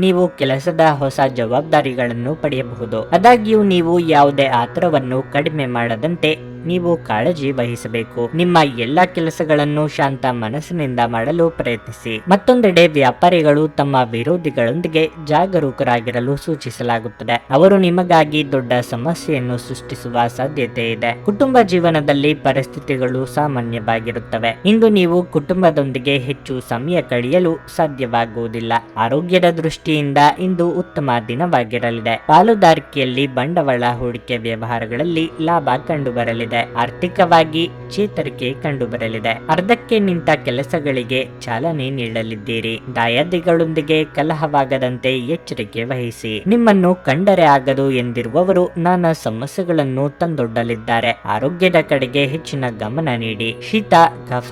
ನೀವು ಕೆಲಸದ ಹೊಸ ಜವಾಬ್ದಾರಿಗಳನ್ನು ಪಡೆಯಬಹುದು. ಆದಾಗ್ಯೂ ನೀವು ಯಾವುದೇ ಆತರವನ್ನು ಕಡಿಮೆ ಮಾಡದಂತೆ ನೀವು ಕಾಳಜಿ ವಹಿಸಬೇಕು. ನಿಮ್ಮ ಎಲ್ಲ ಕೆಲಸಗಳನ್ನು ಶಾಂತ ಮನಸ್ಸಿನಿಂದ ಮಾಡಲು ಪ್ರಯತ್ನಿಸಿ. ಮತ್ತೊಂದೆಡೆ ವ್ಯಾಪಾರಿಗಳು ತಮ್ಮ ವಿರೋಧಿಗಳೊಂದಿಗೆ ಜಾಗರೂಕರಾಗಿರಲು ಸೂಚಿಸಲಾಗುತ್ತದೆ. ಅವರು ನಿಮಗಾಗಿ ದೊಡ್ಡ ಸಮಸ್ಯೆಯನ್ನು ಸೃಷ್ಟಿಸುವ ಸಾಧ್ಯತೆ ಇದೆ. ಕುಟುಂಬ ಜೀವನದಲ್ಲಿ ಪರಿಸ್ಥಿತಿಗಳು ಸಾಮಾನ್ಯವಾಗಿರುತ್ತವೆ. ಇಂದು ನೀವು ಕುಟುಂಬದೊಂದಿಗೆ ಹೆಚ್ಚು ಸಮಯ ಕಳೆಯಲು ಸಾಧ್ಯವಾಗುವುದಿಲ್ಲ. ಆರೋಗ್ಯದ ದೃಷ್ಟಿಯಿಂದ ಇಂದು ಉತ್ತಮ ದಿನವಾಗಿರಲಿದೆ. ಪಾಲುದಾರಿಕೆಯಲ್ಲಿ ಬಂಡವಾಳ ಹೂಡಿಕೆ ವ್ಯವಹಾರಗಳಲ್ಲಿ ಲಾಭ ಕಂಡುಬರಲಿದೆ. ಆರ್ಥಿಕವಾಗಿ ಚೇತರಿಕೆ ಕಂಡುಬರಲಿದೆ. ಅರ್ಧಕ್ಕೆ ನಿಂತ ಕೆಲಸಗಳಿಗೆ ಚಾಲನೆ ನೀಡಲಿದ್ದೀರಿ. ದಾಯಾದಿಗಳೊಂದಿಗೆ ಕಲಹವಾಗದಂತೆ ಎಚ್ಚರಿಕೆ ವಹಿಸಿ. ನಿಮ್ಮನ್ನು ಕಂಡರೆ ಆಗದು ಎಂದಿರುವವರು ನಾನಾ ಸಮಸ್ಯೆಗಳನ್ನು ತಂದೊಡ್ಡಲಿದ್ದಾರೆ. ಆರೋಗ್ಯದ ಕಡೆಗೆ ಹೆಚ್ಚಿನ ಗಮನ ನೀಡಿ. ಶೀತ, ಕಫ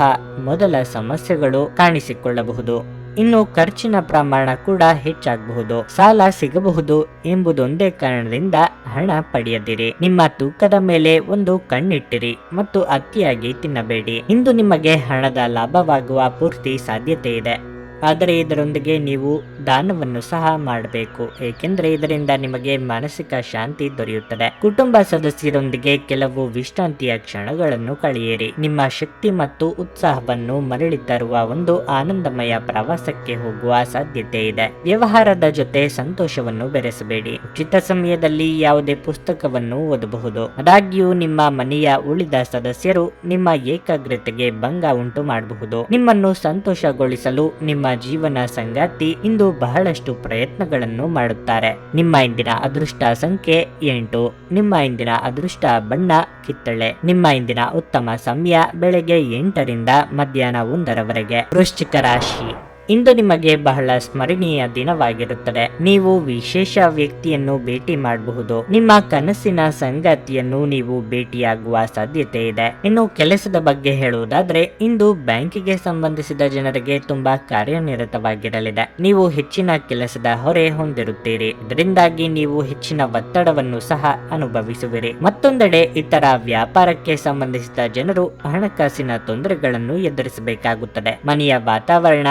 ಮೊದಲ ಸಮಸ್ಯೆಗಳು ಕಾಣಿಸಿಕೊಳ್ಳಬಹುದು. ಇನ್ನು ಖರ್ಚಿನ ಪ್ರಮಾಣ ಕೂಡ ಹೆಚ್ಚಾಗಬಹುದು. ಸಾಲ ಸಿಗಬಹುದು ಎಂಬುದೊಂದೇ ಕಾರಣದಿಂದ ಹಣ ಪಡೆಯದಿರಿ. ನಿಮ್ಮ ತೂಕದ ಮೇಲೆ ಒಂದು ಕಣ್ಣಿಟ್ಟಿರಿ ಮತ್ತು ಅತಿಯಾಗಿ ತಿನ್ನಬೇಡಿ. ಇಂದು ನಿಮಗೆ ಹಣದ ಲಾಭವಾಗುವ ಪೂರ್ತಿ ಸಾಧ್ಯತೆ ಇದೆ. ಆದರೆ ಇದರೊಂದಿಗೆ ನೀವು ದಾನವನ್ನು ಸಹ ಮಾಡಬೇಕು, ಏಕೆಂದರೆ ಇದರಿಂದ ನಿಮಗೆ ಮಾನಸಿಕ ಶಾಂತಿ ದೊರೆಯುತ್ತದೆ. ಕುಟುಂಬ ಸದಸ್ಯರೊಂದಿಗೆ ಕೆಲವು ವಿಶ್ರಾಂತಿಯ ಕ್ಷಣಗಳನ್ನು ಕಳೆಯಿರಿ. ನಿಮ್ಮ ಶಕ್ತಿ ಮತ್ತು ಉತ್ಸಾಹವನ್ನು ಮರಳಿ ತರುವ ಒಂದು ಆನಂದಮಯ ಪ್ರವಾಸಕ್ಕೆ ಹೋಗುವ ಸಾಧ್ಯತೆ ಇದೆ. ವ್ಯವಹಾರದ ಜೊತೆ ಸಂತೋಷವನ್ನು ಬೆರೆಸಬೇಡಿ. ಉಚಿತ ಸಮಯದಲ್ಲಿ ಯಾವುದೇ ಪುಸ್ತಕವನ್ನು ಓದಬಹುದು. ಆದಾಗ್ಯೂ ನಿಮ್ಮ ಮನೆಯ ಉಳಿದ ಸದಸ್ಯರು ನಿಮ್ಮ ಏಕಾಗ್ರತೆಗೆ ಭಂಗ ಉಂಟು ಮಾಡಬಹುದು. ನಿಮ್ಮನ್ನು ಸಂತೋಷಗೊಳಿಸಲು ನಿಮ್ಮ ಜೀವನ ಸಂಗಾತಿ ಇಂದು ಬಹಳಷ್ಟು ಪ್ರಯತ್ನಗಳನ್ನು ಮಾಡುತ್ತಾರೆ. ನಿಮ್ಮ ಇಂದಿನ ಅದೃಷ್ಟ ಸಂಖ್ಯೆ 8. ನಿಮ್ಮ ಇಂದಿನ ಅದೃಷ್ಟ ಬಣ್ಣ ಕಿತ್ತಳೆ. ನಿಮ್ಮ ಇಂದಿನ ಉತ್ತಮ ಸಮಯ ಬೆಳಗ್ಗೆ 8ರಿಂದ ಮಧ್ಯಾಹ್ನ 1ರವರೆಗೆ. ವೃಶ್ಚಿಕ ರಾಶಿ, ಇಂದು ನಿಮಗೆ ಬಹಳ ಸ್ಮರಣೀಯ ದಿನವಾಗಿರುತ್ತದೆ. ನೀವು ವಿಶೇಷ ವ್ಯಕ್ತಿಯನ್ನು ಭೇಟಿ ಮಾಡಬಹುದು. ನಿಮ್ಮ ಕನಸಿನ ಸಂಗಾತಿಯನ್ನು ನೀವು ಭೇಟಿಯಾಗುವ ಸಾಧ್ಯತೆ ಇದೆ. ಇನ್ನು ಕೆಲಸದ ಬಗ್ಗೆ ಹೇಳುವುದಾದ್ರೆ, ಇಂದು ಬ್ಯಾಂಕಿಗೆ ಸಂಬಂಧಿಸಿದ ಜನರಿಗೆ ತುಂಬಾ ಕಾರ್ಯನಿರತವಾಗಿರಲಿದೆ. ನೀವು ಹೆಚ್ಚಿನ ಕೆಲಸದ ಹೊರೆ ಹೊಂದಿರುತ್ತೀರಿ. ಇದರಿಂದಾಗಿ ನೀವು ಹೆಚ್ಚಿನ ಒತ್ತಡವನ್ನು ಸಹ ಅನುಭವಿಸುವಿರಿ. ಮತ್ತೊಂದೆಡೆ ಇತರ ವ್ಯಾಪಾರಕ್ಕೆ ಸಂಬಂಧಿಸಿದ ಜನರು ಹಣಕಾಸಿನ ತೊಂದರೆಗಳನ್ನು ಎದುರಿಸಬೇಕಾಗುತ್ತದೆ. ಮನೆಯ ವಾತಾವರಣ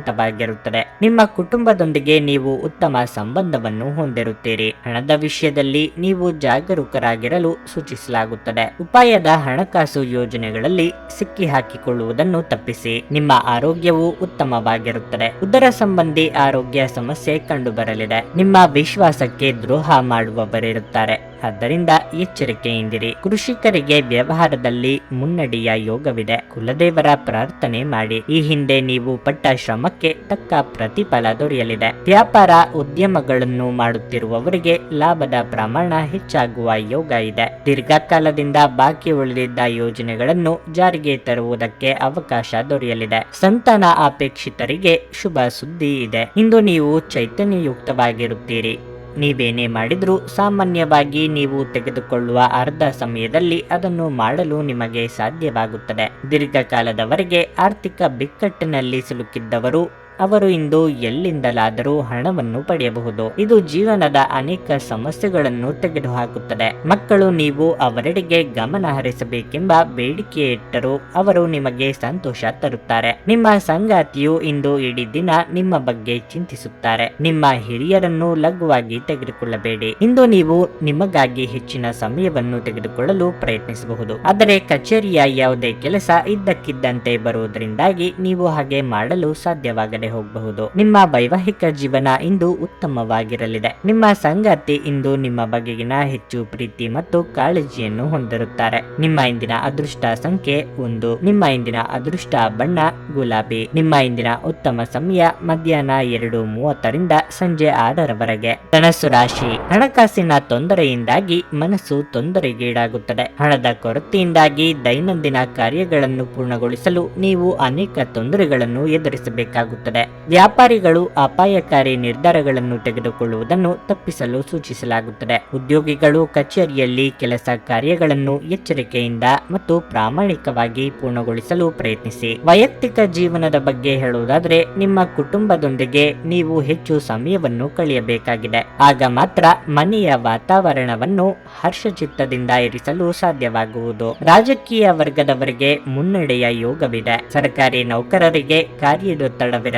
ಶಾಂತವಾಗಿರುತ್ತದೆ. ನಿಮ್ಮ ಕುಟುಂಬದೊಂದಿಗೆ ನೀವು ಉತ್ತಮ ಸಂಬಂಧವನ್ನು ಹೊಂದಿರುತ್ತೀರಿ. ಹಣದ ವಿಷಯದಲ್ಲಿ ನೀವು ಜಾಗರೂಕರಾಗಿರಲು ಸೂಚಿಸಲಾಗುತ್ತದೆ. ಉಪಾಯದ ಹಣಕಾಸು ಯೋಜನೆಗಳಲ್ಲಿ ಸಿಕ್ಕಿ ಹಾಕಿಕೊಳ್ಳುವುದನ್ನು ತಪ್ಪಿಸಿ. ನಿಮ್ಮ ಆರೋಗ್ಯವು ಉತ್ತಮವಾಗಿರುತ್ತದೆ. ಉದರ ಸಂಬಂಧಿ ಆರೋಗ್ಯ ಸಮಸ್ಯೆ ಕಂಡುಬರಲಿದೆ. ನಿಮ್ಮ ವಿಶ್ವಾಸಕ್ಕೆ ದ್ರೋಹ ಮಾಡುವವರಿರುತ್ತಾರೆ, ಆದ್ದರಿಂದ ಎಚ್ಚರಿಕೆಯಿಂದಿರಿ. ಕೃಷಿಕರಿಗೆ ವ್ಯವಹಾರದಲ್ಲಿ ಮುನ್ನಡೆಯ ಯೋಗವಿದೆ. ಕುಲದೇವರ ಪ್ರಾರ್ಥನೆ ಮಾಡಿ. ಈ ಹಿಂದೆ ನೀವು ಪಟ್ಟ ಶ್ರಮಕ್ಕೆ ತಕ್ಕ ಪ್ರತಿಫಲ ದೊರೆಯಲಿದೆ. ವ್ಯಾಪಾರ ಉದ್ಯಮಗಳನ್ನು ಮಾಡುತ್ತಿರುವವರಿಗೆ ಲಾಭದ ಪ್ರಮಾಣ ಹೆಚ್ಚಾಗುವ ಯೋಗ ಇದೆ. ದೀರ್ಘಕಾಲದಿಂದ ಬಾಕಿ ಉಳಿದಿದ್ದ ಯೋಜನೆಗಳನ್ನು ಜಾರಿಗೆ ತರುವುದಕ್ಕೆ ಅವಕಾಶ ದೊರೆಯಲಿದೆ. ಸಂತಾನ ಅಪೇಕ್ಷಿತರಿಗೆ ಶುಭ ಸುದ್ದಿ ಇದೆ. ಇಂದು ನೀವು ಚೈತನ್ಯಯುಕ್ತವಾಗಿರುತ್ತೀರಿ. ನೀವೇನೇ ಮಾಡಿದ್ರೂ ಸಾಮಾನ್ಯವಾಗಿ ನೀವು ತೆಗೆದುಕೊಳ್ಳುವ ಅರ್ಧ ಸಮಯದಲ್ಲಿ ಅದನ್ನು ಮಾಡಲು ನಿಮಗೆ ಸಾಧ್ಯವಾಗುತ್ತದೆ. ದೀರ್ಘಕಾಲದವರೆಗೆ ಆರ್ಥಿಕ ಬಿಕ್ಕಟ್ಟಿನಲ್ಲಿ ಸಿಲುಕಿದ್ದವರು ಅವರು ಇಂದು ಎಲ್ಲಿಂದಲಾದರೂ ಹಣವನ್ನು ಪಡೆಯಬಹುದು. ಇದು ಜೀವನದ ಅನೇಕ ಸಮಸ್ಯೆಗಳನ್ನು ತೆಗೆದುಹಾಕುತ್ತದೆ. ಮಕ್ಕಳು ನೀವು ಅವರೆಡೆಗೆ ಗಮನ ಹರಿಸಬೇಕೆಂಬ ಬೇಡಿಕೆ ಇಟ್ಟರೂ ಅವರು ನಿಮಗೆ ಸಂತೋಷ ತರುತ್ತಾರೆ. ನಿಮ್ಮ ಸಂಗಾತಿಯು ಇಂದು ಇಡೀ ದಿನ ನಿಮ್ಮ ಬಗ್ಗೆ ಚಿಂತಿಸುತ್ತಾರೆ. ನಿಮ್ಮ ಹಿರಿಯರನ್ನು ಲಘುವಾಗಿ ತೆಗೆದುಕೊಳ್ಳಬೇಡಿ. ಇಂದು ನೀವು ನಿಮಗಾಗಿ ಹೆಚ್ಚಿನ ಸಮಯವನ್ನು ತೆಗೆದುಕೊಳ್ಳಲು ಪ್ರಯತ್ನಿಸಬಹುದು. ಆದರೆ ಕಚೇರಿಯ ಯಾವುದೇ ಕೆಲಸ ಇದ್ದಕ್ಕಿದ್ದಂತೆ ಬರುವುದರಿಂದಾಗಿ ನೀವು ಹಾಗೆ ಮಾಡಲು ಸಾಧ್ಯವಾಗದೆ ಹೋಗಬಹುದು. ನಿಮ್ಮ ವೈವಾಹಿಕ ಜೀವನ ಇಂದು ಉತ್ತಮವಾಗಿರಲಿದೆ. ನಿಮ್ಮ ಸಂಗಾತಿ ಇಂದು ನಿಮ್ಮ ಬಗೆಗಿನ ಹೆಚ್ಚು ಪ್ರೀತಿ ಮತ್ತು ಕಾಳಜಿಯನ್ನು ಹೊಂದಿರುತ್ತಾರೆ. ನಿಮ್ಮ ಇಂದಿನ ಅದೃಷ್ಟ ಸಂಖ್ಯೆ 1. ನಿಮ್ಮ ಇಂದಿನ ಅದೃಷ್ಟ ಬಣ್ಣ ಗುಲಾಬಿ. ನಿಮ್ಮ ಇಂದಿನ ಉತ್ತಮ ಸಮಯ ಮಧ್ಯಾಹ್ನ 2:30ರಿಂದ ಸಂಜೆ 6ರವರೆಗೆ. ಧನಸ್ಸು ರಾಶಿ, ಹಣಕಾಸಿನ ತೊಂದರೆಯಿಂದಾಗಿ ಮನಸ್ಸು ತೊಂದರೆಗೀಡಾಗುತ್ತದೆ. ಹಣದ ಕೊರತೆಯಿಂದಾಗಿ ದೈನಂದಿನ ಕಾರ್ಯಗಳನ್ನು ಪೂರ್ಣಗೊಳಿಸಲು ನೀವು ಅನೇಕ ತೊಂದರೆಗಳನ್ನು ಎದುರಿಸಬೇಕಾಗುತ್ತದೆ. ವ್ಯಾಪಾರಿಗಳು ಅಪಾಯಕಾರಿ ನಿರ್ಧಾರಗಳನ್ನು ತೆಗೆದುಕೊಳ್ಳುವುದನ್ನು ತಪ್ಪಿಸಲು ಸೂಚಿಸಲಾಗುತ್ತದೆ. ಉದ್ಯೋಗಿಗಳು ಕಚೇರಿಯಲ್ಲಿ ಕೆಲಸ ಕಾರ್ಯಗಳನ್ನು ಎಚ್ಚರಿಕೆಯಿಂದ ಮತ್ತು ಪ್ರಾಮಾಣಿಕವಾಗಿ ಪೂರ್ಣಗೊಳಿಸಲು ಪ್ರಯತ್ನಿಸಿ. ವೈಯಕ್ತಿಕ ಜೀವನದ ಬಗ್ಗೆ ಹೇಳುವುದಾದರೆ, ನಿಮ್ಮ ಕುಟುಂಬದೊಂದಿಗೆ ನೀವು ಹೆಚ್ಚು ಸಮಯವನ್ನು ಕಳೆಯಬೇಕಾಗಿದೆ. ಆಗ ಮಾತ್ರ ಮನೆಯ ವಾತಾವರಣವನ್ನು ಹರ್ಷಚಿತ್ತದಿಂದ ಇರಿಸಲು ಸಾಧ್ಯವಾಗುವುದು. ರಾಜಕೀಯ ವರ್ಗದವರಿಗೆ ಮುನ್ನಡೆಯ ಯೋಗವಿದೆ. ಸರ್ಕಾರಿ ನೌಕರರಿಗೆ ಕಾರ್ಯದೊತ್ತಡವಿರಲಿದೆ.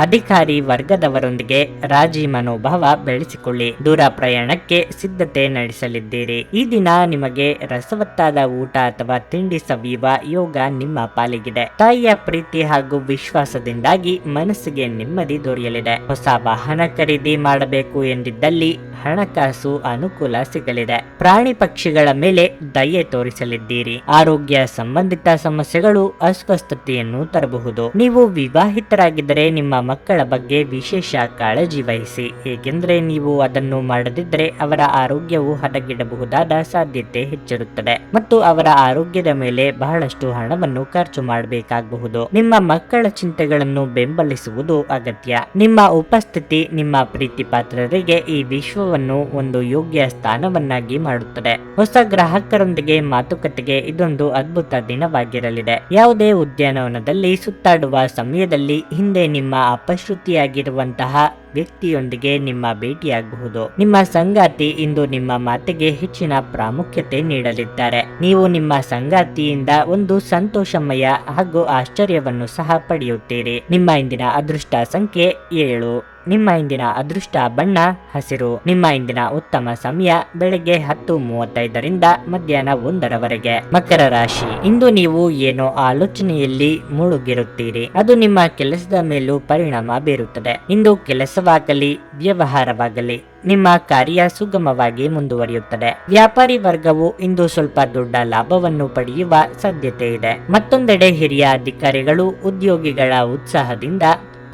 ಅಧಿಕಾರಿ ವರ್ಗದವರೊಂದಿಗೆ ರಾಜಿ ಮನೋಭಾವ ಬೆಳೆಸಿಕೊಳ್ಳಿ. ದೂರ ಪ್ರಯಾಣಕ್ಕೆ ಸಿದ್ಧತೆ ನಡೆಸಲಿದ್ದೀರಿ. ಈ ದಿನ ನಿಮಗೆ ರಸವತ್ತಾದ ಊಟ ಅಥವಾ ತಿಂಡಿ ಸವಿಯುವ ಯೋಗ ನಿಮ್ಮ ಪಾಲಿಗಿದೆ. ತಾಯಿಯ ಪ್ರೀತಿ ಹಾಗೂ ವಿಶ್ವಾಸದಿಂದಾಗಿ ಮನಸ್ಸಿಗೆ ನೆಮ್ಮದಿ ದೊರೆಯಲಿದೆ. ಹೊಸ ವಾಹನ ಖರೀದಿ ಮಾಡಬೇಕು ಎಂದಿದ್ದಲ್ಲಿ ಹಣಕಾಸು ಅನುಕೂಲ ಸಿಗಲಿದೆ. ಪ್ರಾಣಿ ಪಕ್ಷಿಗಳ ಮೇಲೆ ದಯೆ ತೋರಿಸಲಿದ್ದೀರಿ. ಆರೋಗ್ಯ ಸಂಬಂಧಿತ ಸಮಸ್ಯೆಗಳು ಅಸ್ವಸ್ಥತೆಯನ್ನು ತರಬಹುದು. ನೀವು ವಿವಾಹಿತರಾಗಿದ್ದರೆ ನಿಮ್ಮ ಮಕ್ಕಳ ಬಗ್ಗೆ ವಿಶೇಷ ಕಾಳಜಿ ವಹಿಸಿ, ಏಕೆಂದರೆ ನೀವು ಅದನ್ನು ಮಾಡದಿದ್ದರೆ ಅವರ ಆರೋಗ್ಯವು ಹದಗೆಡಬಹುದಾದ ಸಾಧ್ಯತೆ ಹೆಚ್ಚಿರುತ್ತದೆ ಮತ್ತು ಅವರ ಆರೋಗ್ಯದ ಮೇಲೆ ಬಹಳಷ್ಟು ಹಣವನ್ನು ಖರ್ಚು ಮಾಡಬೇಕಾಗಬಹುದು. ನಿಮ್ಮ ಮಕ್ಕಳ ಚಿಂತೆಗಳನ್ನು ಬೆಂಬಲಿಸುವುದು ಅಗತ್ಯ. ನಿಮ್ಮ ಉಪಸ್ಥಿತಿ ನಿಮ್ಮ ಪ್ರೀತಿ ಪಾತ್ರರಿಗೆ ಈ ವಿಶ್ವವನ್ನು ಜಾಗವನ್ನು ಒಂದು ಯೋಗ್ಯ ಸ್ಥಾನವನ್ನಾಗಿ ಮಾಡುತ್ತದೆ. ಹೊಸ ಗ್ರಾಹಕರೊಂದಿಗೆ ಮಾತುಕತೆಗೆ ಇದೊಂದು ಅದ್ಭುತ ದಿನವಾಗಿರಲಿದೆ. ಯಾವುದೇ ಉದ್ಯಾನವನದಲ್ಲಿ ಸುತ್ತಾಡುವ ಸಮಯದಲ್ಲಿ ಹಿಂದೆ ನಿಮ್ಮ ಅಪಶ್ರುತಿಯಾಗಿರುವಂತಹ ವ್ಯಕ್ತಿಯೊಂದಿಗೆ ನಿಮ್ಮ ಭೇಟಿಯಾಗಬಹುದು. ನಿಮ್ಮ ಸಂಗಾತಿ ಇಂದು ನಿಮ್ಮ ಮಾತಿಗೆ ಹೆಚ್ಚಿನ ಪ್ರಾಮುಖ್ಯತೆ ನೀಡಲಿದ್ದಾರೆ. ನೀವು ನಿಮ್ಮ ಸಂಗಾತಿಯಿಂದ ಒಂದು ಸಂತೋಷಮಯ ಹಾಗೂ ಆಶ್ಚರ್ಯವನ್ನು ಸಹ ಪಡೆಯುತ್ತೀರಿ. ನಿಮ್ಮ ಇಂದಿನ ಅದೃಷ್ಟ ಸಂಖ್ಯೆ 7. ನಿಮ್ಮ ಇಂದಿನ ಅದೃಷ್ಟ ಬಣ್ಣ ಹಸಿರು. ನಿಮ್ಮ ಇಂದಿನ ಉತ್ತಮ ಸಮಯ ಬೆಳಗ್ಗೆ 10:35ರಿಂದ ಮಧ್ಯಾಹ್ನ 1ರವರೆಗೆ. ಮಕರ ರಾಶಿ, ಇಂದು ನೀವು ಏನೋ ಆಲೋಚನೆಯಲ್ಲಿ ಮುಳುಗಿರುತ್ತೀರಿ. ಅದು ನಿಮ್ಮ ಕೆಲಸದ ಮೇಲೂ ಪರಿಣಾಮ ಬೀರುತ್ತದೆ. ಇಂದು ಕೆಲಸವಾಗಲಿ ವ್ಯವಹಾರವಾಗಲಿ ನಿಮ್ಮ ಕಾರ್ಯ ಸುಗಮವಾಗಿ ಮುಂದುವರಿಯುತ್ತದೆ. ವ್ಯಾಪಾರಿ ವರ್ಗವು ಇಂದು ಸ್ವಲ್ಪ ದೊಡ್ಡ ಲಾಭವನ್ನು ಪಡೆಯುವ ಸಾಧ್ಯತೆ ಇದೆ. ಮತ್ತೊಂದೆಡೆ ಹಿರಿಯ ಅಧಿಕಾರಿಗಳು ಉದ್ಯೋಗಿಗಳ ಉತ್ಸಾಹದಿಂದ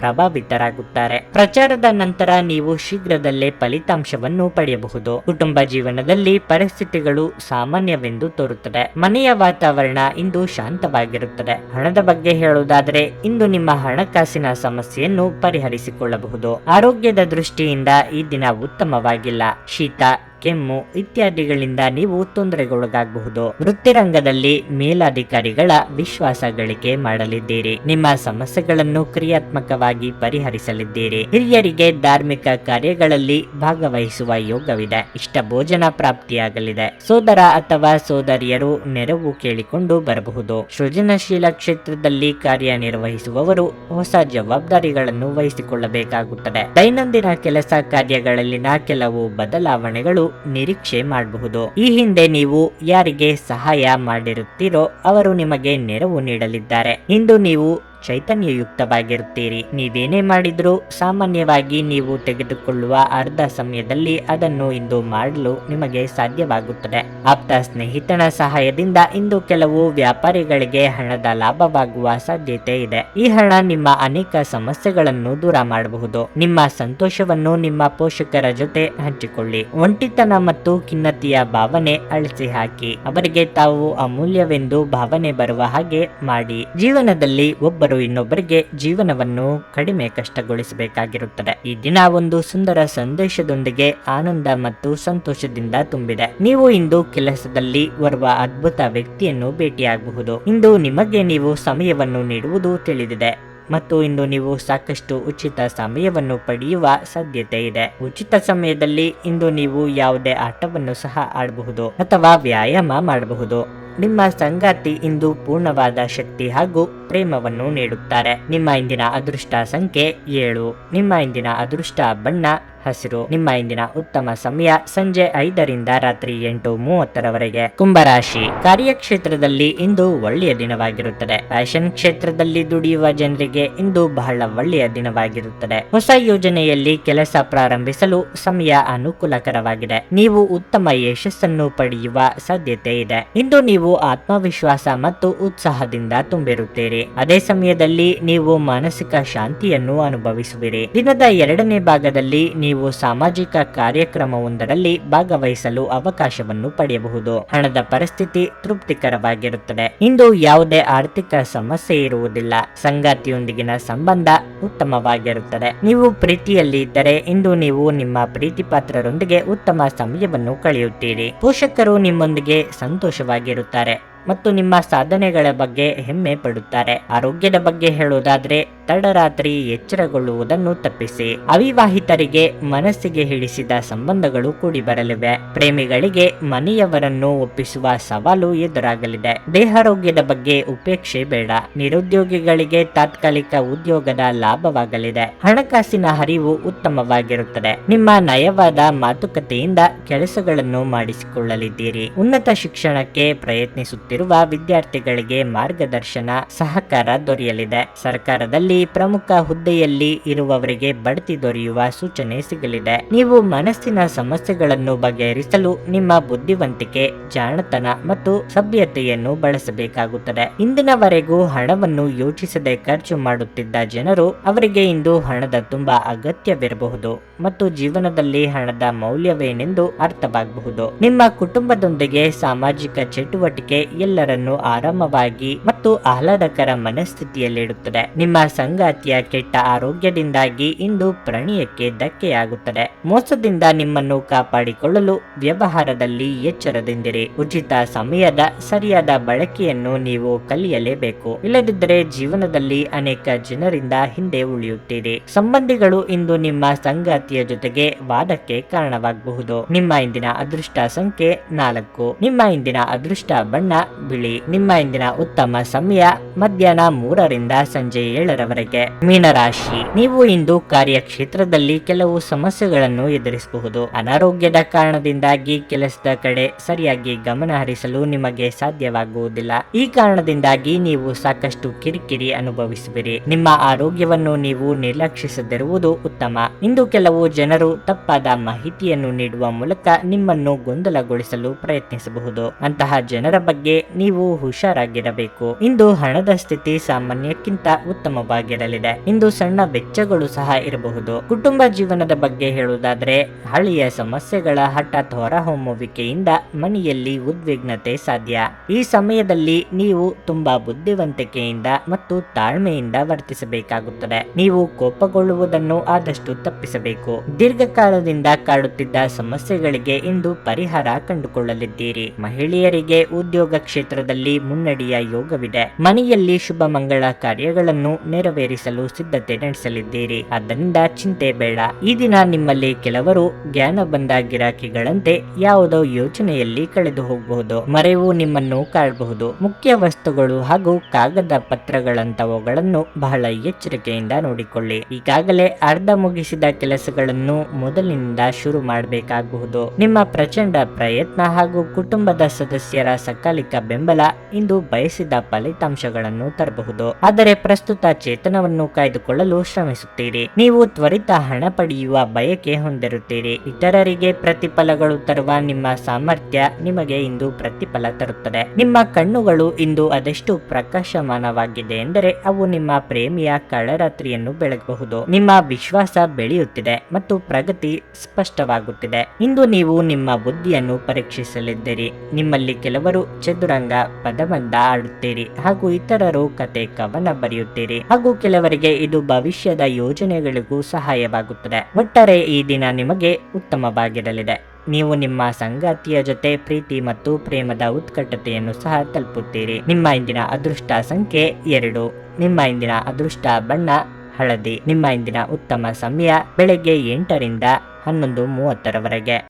ಪ್ರಭಾವಿತರಾಗುತ್ತಾರೆ. ಪ್ರಚಾರದ ನಂತರ ನೀವು ಶೀಘ್ರದಲ್ಲೇ ಫಲಿತಾಂಶವನ್ನು ಪಡೆಯಬಹುದು. ಕುಟುಂಬ ಜೀವನದಲ್ಲಿ ಪರಿಸ್ಥಿತಿಗಳು ಸಾಮಾನ್ಯವೆಂದು ತೋರುತ್ತದೆ. ಮನೆಯ ವಾತಾವರಣ ಇಂದು ಶಾಂತವಾಗಿರುತ್ತದೆ. ಹಣದ ಬಗ್ಗೆ ಹೇಳುವುದಾದರೆ ಇಂದು ನಿಮ್ಮ ಹಣಕಾಸಿನ ಸಮಸ್ಯೆಯನ್ನು ಪರಿಹರಿಸಿಕೊಳ್ಳಬಹುದು. ಆರೋಗ್ಯದ ದೃಷ್ಟಿಯಿಂದ ಈ ದಿನ ಉತ್ತಮವಾಗಿಲ್ಲ. ಶೀತ, ಕೆಮ್ಮು ಇತ್ಯಾದಿಗಳಿಂದ ನೀವು ತೊಂದರೆಗೊಳಗಾಗಬಹುದು. ವೃತ್ತಿರಂಗದಲ್ಲಿ ಮೇಲಾಧಿಕಾರಿಗಳ ವಿಶ್ವಾಸ ಗಳಿಕೆ ಮಾಡಲಿದ್ದೀರಿ. ನಿಮ್ಮ ಸಮಸ್ಯೆಗಳನ್ನು ಕ್ರಿಯಾತ್ಮಕವಾಗಿ ಪರಿಹರಿಸಲಿದ್ದೀರಿ. ಹಿರಿಯರಿಗೆ ಧಾರ್ಮಿಕ ಕಾರ್ಯಗಳಲ್ಲಿ ಭಾಗವಹಿಸುವ ಯೋಗವಿದೆ. ಇಷ್ಟ ಭೋಜನ ಪ್ರಾಪ್ತಿಯಾಗಲಿದೆ. ಸೋದರ ಅಥವಾ ಸೋದರಿಯರು ನೆರವು ಕೇಳಿಕೊಂಡು ಬರಬಹುದು. ಸೃಜನಶೀಲ ಕ್ಷೇತ್ರದಲ್ಲಿ ಕಾರ್ಯನಿರ್ವಹಿಸುವವರು ಹೊಸ ಜವಾಬ್ದಾರಿಗಳನ್ನು ವಹಿಸಿಕೊಳ್ಳಬೇಕಾಗುತ್ತದೆ. ದೈನಂದಿನ ಕೆಲಸ ಕಾರ್ಯಗಳಲ್ಲಿನ ಕೆಲವು ಬದಲಾವಣೆಗಳು ನಿರೀಕ್ಷೆ ಮಾಡಬಹುದು. ಈ ಹಿಂದೆ ನೀವು ಯಾರಿಗೆ ಸಹಾಯ ಮಾಡಿರುತ್ತೀರೋ ಅವರು ನಿಮಗೆ ನೆರವು ನೀಡಲಿದ್ದಾರೆ. ಇಂದು ನೀವು ಚೈತನ್ಯಯುಕ್ತವಾಗಿರುತ್ತೀರಿ. ನೀವೇನೇ ಮಾಡಿದ್ರೂ ಸಾಮಾನ್ಯವಾಗಿ ನೀವು ತೆಗೆದುಕೊಳ್ಳುವ ಅರ್ಧ ಸಮಯದಲ್ಲಿ ಅದನ್ನು ಇಂದು ಮಾಡಲು ನಿಮಗೆ ಸಾಧ್ಯವಾಗುತ್ತದೆ. ಆಪ್ತ ಸ್ನೇಹಿತನ ಸಹಾಯದಿಂದ ಇಂದು ಕೆಲವು ವ್ಯಾಪಾರಿಗಳಿಗೆ ಹಣದ ಲಾಭವಾಗುವ ಸಾಧ್ಯತೆ ಇದೆ. ಈ ಹಣ ನಿಮ್ಮ ಅನೇಕ ಸಮಸ್ಯೆಗಳನ್ನು ದೂರ ಮಾಡಬಹುದು. ನಿಮ್ಮ ಸಂತೋಷವನ್ನು ನಿಮ್ಮ ಪೋಷಕರ ಜೊತೆ ಹಂಚಿಕೊಳ್ಳಿ. ಒಂಟಿತನ ಮತ್ತು ಖಿನ್ನತೆಯ ಭಾವನೆ ಅಳಿಸಿ ಹಾಕಿ. ಅವರಿಗೆ ತಾವು ಅಮೂಲ್ಯವೆಂದು ಭಾವನೆ ಬರುವ ಹಾಗೆ ಮಾಡಿ. ಜೀವನದಲ್ಲಿ ಒಬ್ಬರು ಇನ್ನೊಬ್ಬರಿಗೆ ಜೀವನವನ್ನು ಕಡಿಮೆ ಕಷ್ಟಗೊಳಿಸಬೇಕಾಗಿರುತ್ತದೆ. ಈ ದಿನ ಒಂದು ಸುಂದರ ಸಂದೇಶದೊಂದಿಗೆ ಆನಂದ ಮತ್ತು ಸಂತೋಷದಿಂದ ತುಂಬಿದೆ. ನೀವು ಇಂದು ಕೆಲಸದಲ್ಲಿ ಓರ್ವ ಅದ್ಭುತ ವ್ಯಕ್ತಿಯನ್ನು ಭೇಟಿಯಾಗಬಹುದು. ಇಂದು ನಿಮಗೆ ನೀವು ಸಮಯವನ್ನು ನೀಡುವುದು ತಿಳಿದಿದೆ ಮತ್ತು ಇಂದು ನೀವು ಸಾಕಷ್ಟು ಉಚಿತ ಸಮಯವನ್ನು ಪಡೆಯುವ ಸಾಧ್ಯತೆ ಇದೆ. ಉಚಿತ ಸಮಯದಲ್ಲಿ ಇಂದು ನೀವು ಯಾವುದೇ ಆಟವನ್ನು ಸಹ ಆಡಬಹುದು ಅಥವಾ ವ್ಯಾಯಾಮ ಮಾಡಬಹುದು. ನಿಮ್ಮ ಸಂಗಾತಿ ಇಂದು ಪೂರ್ಣವಾದ ಶಕ್ತಿ ಹಾಗೂ ಪ್ರೇಮವನ್ನು ನೀಡುತ್ತಾರೆ. ನಿಮ್ಮ ಇಂದಿನ ಅದೃಷ್ಟ ಸಂಖ್ಯೆ 7. ನಿಮ್ಮ ಇಂದಿನ ಅದೃಷ್ಟ ಬಣ್ಣ ಹಸಿರು. ನಿಮ್ಮ ಇಂದಿನ ಉತ್ತಮ ಸಮಯ ಸಂಜೆ 5ರಿಂದ ರಾತ್ರಿ 8:30ರವರೆಗೆ. ಕುಂಭರಾಶಿ, ಕಾರ್ಯಕ್ಷೇತ್ರದಲ್ಲಿ ಇಂದು ಒಳ್ಳೆಯ ದಿನವಾಗಿರುತ್ತದೆ. ಫ್ಯಾಷನ್ ಕ್ಷೇತ್ರದಲ್ಲಿ ದುಡಿಯುವ ಜನರಿಗೆ ಇಂದು ಬಹಳ ಒಳ್ಳೆಯ ದಿನವಾಗಿರುತ್ತದೆ. ಹೊಸ ಯೋಜನೆಯಲ್ಲಿ ಕೆಲಸ ಪ್ರಾರಂಭಿಸಲು ಸಮಯ ಅನುಕೂಲಕರವಾಗಿದೆ. ನೀವು ಉತ್ತಮ ಯಶಸ್ಸನ್ನು ಪಡೆಯುವ ಸಾಧ್ಯತೆ ಇದೆ. ಇಂದು ನೀವು ಆತ್ಮವಿಶ್ವಾಸ ಮತ್ತು ಉತ್ಸಾಹದಿಂದ ತುಂಬಿರುತ್ತೀರಿ. ಅದೇ ಸಮಯದಲ್ಲಿ ನೀವು ಮಾನಸಿಕ ಶಾಂತಿಯನ್ನು ಅನುಭವಿಸುವಿರಿ. ದಿನದ 2ನೇ ಭಾಗದಲ್ಲಿ ನೀವು ಸಾಮಾಜಿಕ ಕಾರ್ಯಕ್ರಮವೊಂದರಲ್ಲಿ ಭಾಗವಹಿಸಲು ಅವಕಾಶವನ್ನು ಪಡೆಯಬಹುದು. ಹಣದ ಪರಿಸ್ಥಿತಿ ತೃಪ್ತಿಕರವಾಗಿರುತ್ತದೆ. ಇಂದು ಯಾವುದೇ ಆರ್ಥಿಕ ಸಮಸ್ಯೆ ಇರುವುದಿಲ್ಲ. ಸಂಗಾತಿಯೊಂದಿಗಿನ ಸಂಬಂಧ ಉತ್ತಮವಾಗಿರುತ್ತದೆ. ನೀವು ಪ್ರೀತಿಯಲ್ಲಿ ಇದ್ದರೆ ಇಂದು ನೀವು ನಿಮ್ಮ ಪ್ರೀತಿ ಪಾತ್ರರೊಂದಿಗೆ ಉತ್ತಮ ಸಮಯವನ್ನು ಕಳೆಯುತ್ತೀರಿ. ಪೋಷಕರು ನಿಮ್ಮೊಂದಿಗೆ ಸಂತೋಷವಾಗಿರುತ್ತಾರೆ ಮತ್ತು ನಿಮ್ಮ ಸಾಧನೆಗಳ ಬಗ್ಗೆ ಹೆಮ್ಮೆ ಪಡುತ್ತಾರೆ. ಆರೋಗ್ಯದ ಬಗ್ಗೆ ಹೇಳುವುದಾದ್ರೆ ತಡರಾತ್ರಿ ಎಚ್ಚರಗೊಳ್ಳುವುದನ್ನು ತಪ್ಪಿಸಿ. ಅವಿವಾಹಿತರಿಗೆ ಮನಸ್ಸಿಗೆ ಹಿಡಿಸಿದ ಸಂಬಂಧಗಳು ಕೂಡಿ ಬರಲಿವೆ. ಪ್ರೇಮಿಗಳಿಗೆ ಮನೆಯವರನ್ನು ಒಪ್ಪಿಸುವ ಸವಾಲು ಎದುರಾಗಲಿದೆ. ದೇಹಾರೋಗ್ಯದ ಬಗ್ಗೆ ಉಪೇಕ್ಷೆ ಬೇಡ. ನಿರುದ್ಯೋಗಿಗಳಿಗೆ ತಾತ್ಕಾಲಿಕ ಉದ್ಯೋಗದ ಲಾಭವಾಗಲಿದೆ. ಹಣಕಾಸಿನ ಹರಿವು ಉತ್ತಮವಾಗಿರುತ್ತದೆ. ನಿಮ್ಮ ನಯವಾದ ಮಾತುಕತೆಯಿಂದ ಕೆಲಸಗಳನ್ನು ಮಾಡಿಸಿಕೊಳ್ಳಲಿದ್ದೀರಿ. ಉನ್ನತ ಶಿಕ್ಷಣಕ್ಕೆ ಪ್ರಯತ್ನಿಸುತ್ತಿರುವ ವಿದ್ಯಾರ್ಥಿಗಳಿಗೆ ಮಾರ್ಗದರ್ಶನ ಸಹಕಾರ ದೊರೆಯಲಿದೆ. ಸರ್ಕಾರದಲ್ಲಿ ಪ್ರಮುಖ ಹುದ್ದೆಯಲ್ಲಿ ಇರುವವರಿಗೆ ಬಡ್ತಿ ದೊರೆಯುವ ಸೂಚನೆ ಸಿಗಲಿದೆ. ನೀವು ಮನಸ್ಸಿನ ಸಮಸ್ಯೆಗಳನ್ನು ಬಗೆಹರಿಸಲು ನಿಮ್ಮ ಬುದ್ಧಿವಂತಿಕೆ, ಜಾಣತನ ಮತ್ತು ಸಭ್ಯತೆಯನ್ನು ಬಳಸಬೇಕಾಗುತ್ತದೆ. ಇಂದಿನವರೆಗೂ ಹಣವನ್ನು ಯೋಚಿಸದೆ ಖರ್ಚು ಮಾಡುತ್ತಿದ್ದ ಜನರು ಅವರಿಗೆ ಇಂದು ಹಣದ ತುಂಬಾ ಅಗತ್ಯವಿರಬಹುದು ಮತ್ತು ಜೀವನದಲ್ಲಿ ಹಣದ ಮೌಲ್ಯವೇನೆಂದು ಅರ್ಥವಾಗಬಹುದು. ನಿಮ್ಮ ಕುಟುಂಬದೊಂದಿಗೆ ಸಾಮಾಜಿಕ ಚಟುವಟಿಕೆ ಎಲ್ಲರನ್ನೂ ಆರಾಮವಾಗಿ ಮತ್ತು ಆಹ್ಲಾದಕರ ಮನಸ್ಥಿತಿಯಲ್ಲಿಡುತ್ತದೆ. ನಿಮ್ಮ ಸಂಗಾತಿಯ ಕೆಟ್ಟ ಆರೋಗ್ಯದಿಂದಾಗಿ ಇಂದು ಪ್ರಣಯಕ್ಕೆ ಧಕ್ಕೆಯಾಗುತ್ತದೆ. ಮೋಸದಿಂದ ನಿಮ್ಮನ್ನು ಕಾಪಾಡಿಕೊಳ್ಳಲು ವ್ಯವಹಾರದಲ್ಲಿ ಎಚ್ಚರದಿಂದಿರಿ. ಉಚಿತ ಸಮಯದ ಸರಿಯಾದ ಬಳಕೆಯನ್ನು ನೀವು ಕಲಿಯಲೇಬೇಕು. ಇಲ್ಲದಿದ್ದರೆ ಜೀವನದಲ್ಲಿ ಅನೇಕ ಜನರಿಂದ ಹಿಂದೆ ಉಳಿಯುತ್ತೀರಿ. ಸಂಬಂಧಿಗಳು ಇಂದು ನಿಮ್ಮ ಸಂಗಾತಿಯ ಜೊತೆಗೆ ವಾದಕ್ಕೆ ಕಾರಣವಾಗಬಹುದು. ನಿಮ್ಮ ಇಂದಿನ ಅದೃಷ್ಟ ಸಂಖ್ಯೆ 4. ನಿಮ್ಮ ಇಂದಿನ ಅದೃಷ್ಟ ಬಣ್ಣ ಬಿಳಿ. ನಿಮ್ಮ ಇಂದಿನ ಉತ್ತಮ ಸಮಯ ಮಧ್ಯಾಹ್ನ 3ರಿಂದ ಸಂಜೆ 7ರವರೆಗೆ. ಮೀನರಾಶಿ, ನೀವು ಇಂದು ಕಾರ್ಯಕ್ಷೇತ್ರದಲ್ಲಿ ಕೆಲವು ಸಮಸ್ಯೆಗಳನ್ನು ಎದುರಿಸಬಹುದು. ಅನಾರೋಗ್ಯದ ಕಾರಣದಿಂದಾಗಿ ಕೆಲಸದ ಕಡೆ ಸರಿಯಾಗಿ ಗಮನ ಹರಿಸಲು ನಿಮಗೆ ಸಾಧ್ಯವಾಗುವುದಿಲ್ಲ. ಈ ಕಾರಣದಿಂದಾಗಿ ನೀವು ಸಾಕಷ್ಟು ಕಿರಿಕಿರಿ ಅನುಭವಿಸುವಿರಿ. ನಿಮ್ಮ ಆರೋಗ್ಯವನ್ನು ನೀವು ನಿರ್ಲಕ್ಷಿಸದಿರುವುದು ಉತ್ತಮ. ಇಂದು ಕೆಲವು ಜನರು ತಪ್ಪಾದ ಮಾಹಿತಿಯನ್ನು ನೀಡುವ ಮೂಲಕ ನಿಮ್ಮನ್ನು ಗೊಂದಲಗೊಳಿಸಲು ಪ್ರಯತ್ನಿಸಬಹುದು. ಅಂತಹ ಜನರ ಬಗ್ಗೆ ನೀವು ಹುಷಾರಾಗಿರಬೇಕು. ಇಂದು ಹಣದ ಸ್ಥಿತಿ ಸಾಮಾನ್ಯಕ್ಕಿಂತ ಉತ್ತಮವಾಗಿರಲಿದೆ. ಇಂದು ಸಣ್ಣ ವೆಚ್ಚಗಳು ಸಹ ಇರಬಹುದು. ಕುಟುಂಬ ಜೀವನದ ಬಗ್ಗೆ ಹೇಳುವುದಾದರೆ ಹಳೆಯ ಸಮಸ್ಯೆಗಳ ಹಠಾತ್ ಹೊರಹೊಮ್ಮುವಿಕೆಯಿಂದ ಮನೆಯಲ್ಲಿ ಉದ್ವಿಗ್ನತೆ ಸಾಧ್ಯ. ಈ ಸಮಯದಲ್ಲಿ ನೀವು ತುಂಬಾ ಬುದ್ಧಿವಂತಿಕೆಯಿಂದ ಮತ್ತು ತಾಳ್ಮೆಯಿಂದ ವರ್ತಿಸಬೇಕಾಗುತ್ತದೆ. ನೀವು ಕೋಪಗೊಳ್ಳುವುದನ್ನು ಆದಷ್ಟು ತಪ್ಪಿಸಬೇಕು. ದೀರ್ಘಕಾಲದಿಂದ ಕಾಡುತ್ತಿದ್ದ ಸಮಸ್ಯೆಗಳಿಗೆ ಇಂದು ಪರಿಹಾರ ಕಂಡುಕೊಳ್ಳಲಿದ್ದೀರಿ. ಮಹಿಳೆಯರಿಗೆ ಉದ್ಯೋಗ ಕ್ಷೇತ್ರದಲ್ಲಿ ಮುನ್ನಡೆಯ ಯೋಗವಿದೆ. ಮನೆಯಲ್ಲಿ ಶುಭ ಮಂಗಳ ಕಾರ್ಯಗಳನ್ನು ನೆರವೇರಿಸಲು ಸಿದ್ಧತೆ ನಡೆಸಲಿದ್ದೀರಿ. ಆದ್ದರಿಂದ ಚಿಂತೆ ಬೇಡ. ಈ ದಿನ ನಿಮ್ಮಲ್ಲಿ ಕೆಲವರು ಜ್ಞಾನ ಬಂದ ಗಿರಾಕಿಗಳಂತೆ ಯಾವುದೋ ಯೋಚನೆಯಲ್ಲಿ ಕಳೆದು ಹೋಗಬಹುದು. ಮರೆವು ನಿಮ್ಮನ್ನು ಕಾಡಬಹುದು. ಮುಖ್ಯ ವಸ್ತುಗಳು ಹಾಗೂ ಕಾಗದ ಪತ್ರಗಳಂತವುಗಳನ್ನು ಬಹಳ ಎಚ್ಚರಿಕೆಯಿಂದ ನೋಡಿಕೊಳ್ಳಿ. ಈಗಾಗಲೇ ಅರ್ಧ ಮುಗಿಸಿದ ಕೆಲಸಗಳನ್ನು ಮೊದಲಿನಿಂದ ಶುರು ಮಾಡಬೇಕಾಗಬಹುದು. ನಿಮ್ಮ ಪ್ರಚಂಡ ಪ್ರಯತ್ನ ಹಾಗೂ ಕುಟುಂಬದ ಸದಸ್ಯರ ಸಕಾಲಿಕ ಬೆಂಬಲ ಇಂದು ಬಯಸಿದ ಫಲಿತಾಂಶಗಳನ್ನು ತರಬಹುದು. ಆದರೆ ಪ್ರಸ್ತುತ ಚೇತನವನ್ನು ಕಾಯ್ದುಕೊಳ್ಳಲು ಶ್ರಮಿಸುತ್ತೀರಿ. ನೀವು ತ್ವರಿತ ಹಣ ಪಡೆಯುವ ಬಯಕೆ ಹೊಂದಿರುತ್ತೀರಿ. ಇತರರಿಗೆ ಪ್ರತಿಫಲಗಳು ತರುವ ನಿಮ್ಮ ಸಾಮರ್ಥ್ಯ ನಿಮಗೆ ಇಂದು ಪ್ರತಿಫಲ ತರುತ್ತದೆ. ನಿಮ್ಮ ಕಣ್ಣುಗಳು ಇಂದು ಅದೆಷ್ಟು ಪ್ರಕಾಶಮಾನವಾಗಿದೆ ಎಂದರೆ ಅವು ನಿಮ್ಮ ಪ್ರೇಮಿಯ ಕಳ್ಳರಾತ್ರಿಯನ್ನು ಬೆಳಗಬಹುದು. ನಿಮ್ಮ ವಿಶ್ವಾಸ ಬೆಳೆಯುತ್ತಿದೆ ಮತ್ತು ಪ್ರಗತಿ ಸ್ಪಷ್ಟವಾಗುತ್ತಿದೆ. ಇಂದು ನೀವು ನಿಮ್ಮ ಬುದ್ಧಿಯನ್ನು ಪರೀಕ್ಷಿಸಲಿದ್ದೀರಿ. ನಿಮ್ಮಲ್ಲಿ ಕೆಲವರು ಚದುರಂಗ ಪದಬಂಧ ಆಡುತ್ತೀರಿ ಹಾಗೂ ಇತರರು ಕತೆ ಕವನ ಬರೆಯುತ್ತೀರಿ ಹಾಗೂ ಕೆಲವರಿಗೆ ಇದು ಭವಿಷ್ಯದ ಯೋಜನೆಗಳಿಗೂ ಸಹಾಯವಾಗುತ್ತದೆ. ಒಟ್ಟಾರೆ ಈ ದಿನ ನಿಮಗೆ ಉತ್ತಮವಾಗಿರಲಿದೆ. ನೀವು ನಿಮ್ಮ ಸಂಗಾತಿಯ ಜೊತೆ ಪ್ರೀತಿ ಮತ್ತು ಪ್ರೇಮದ ಉತ್ಕಟತೆಯನ್ನು ಸಹ ತಲುಪುತ್ತೀರಿ. ನಿಮ್ಮ ಇಂದಿನ ಅದೃಷ್ಟ ಸಂಖ್ಯೆ 2. ನಿಮ್ಮ ಇಂದಿನ ಅದೃಷ್ಟ ಬಣ್ಣ ಹಳದಿ. ನಿಮ್ಮ ಇಂದಿನ ಉತ್ತಮ ಸಮಯ ಬೆಳಗ್ಗೆ 8ರಿಂದ 11:30ರವರೆಗೆ.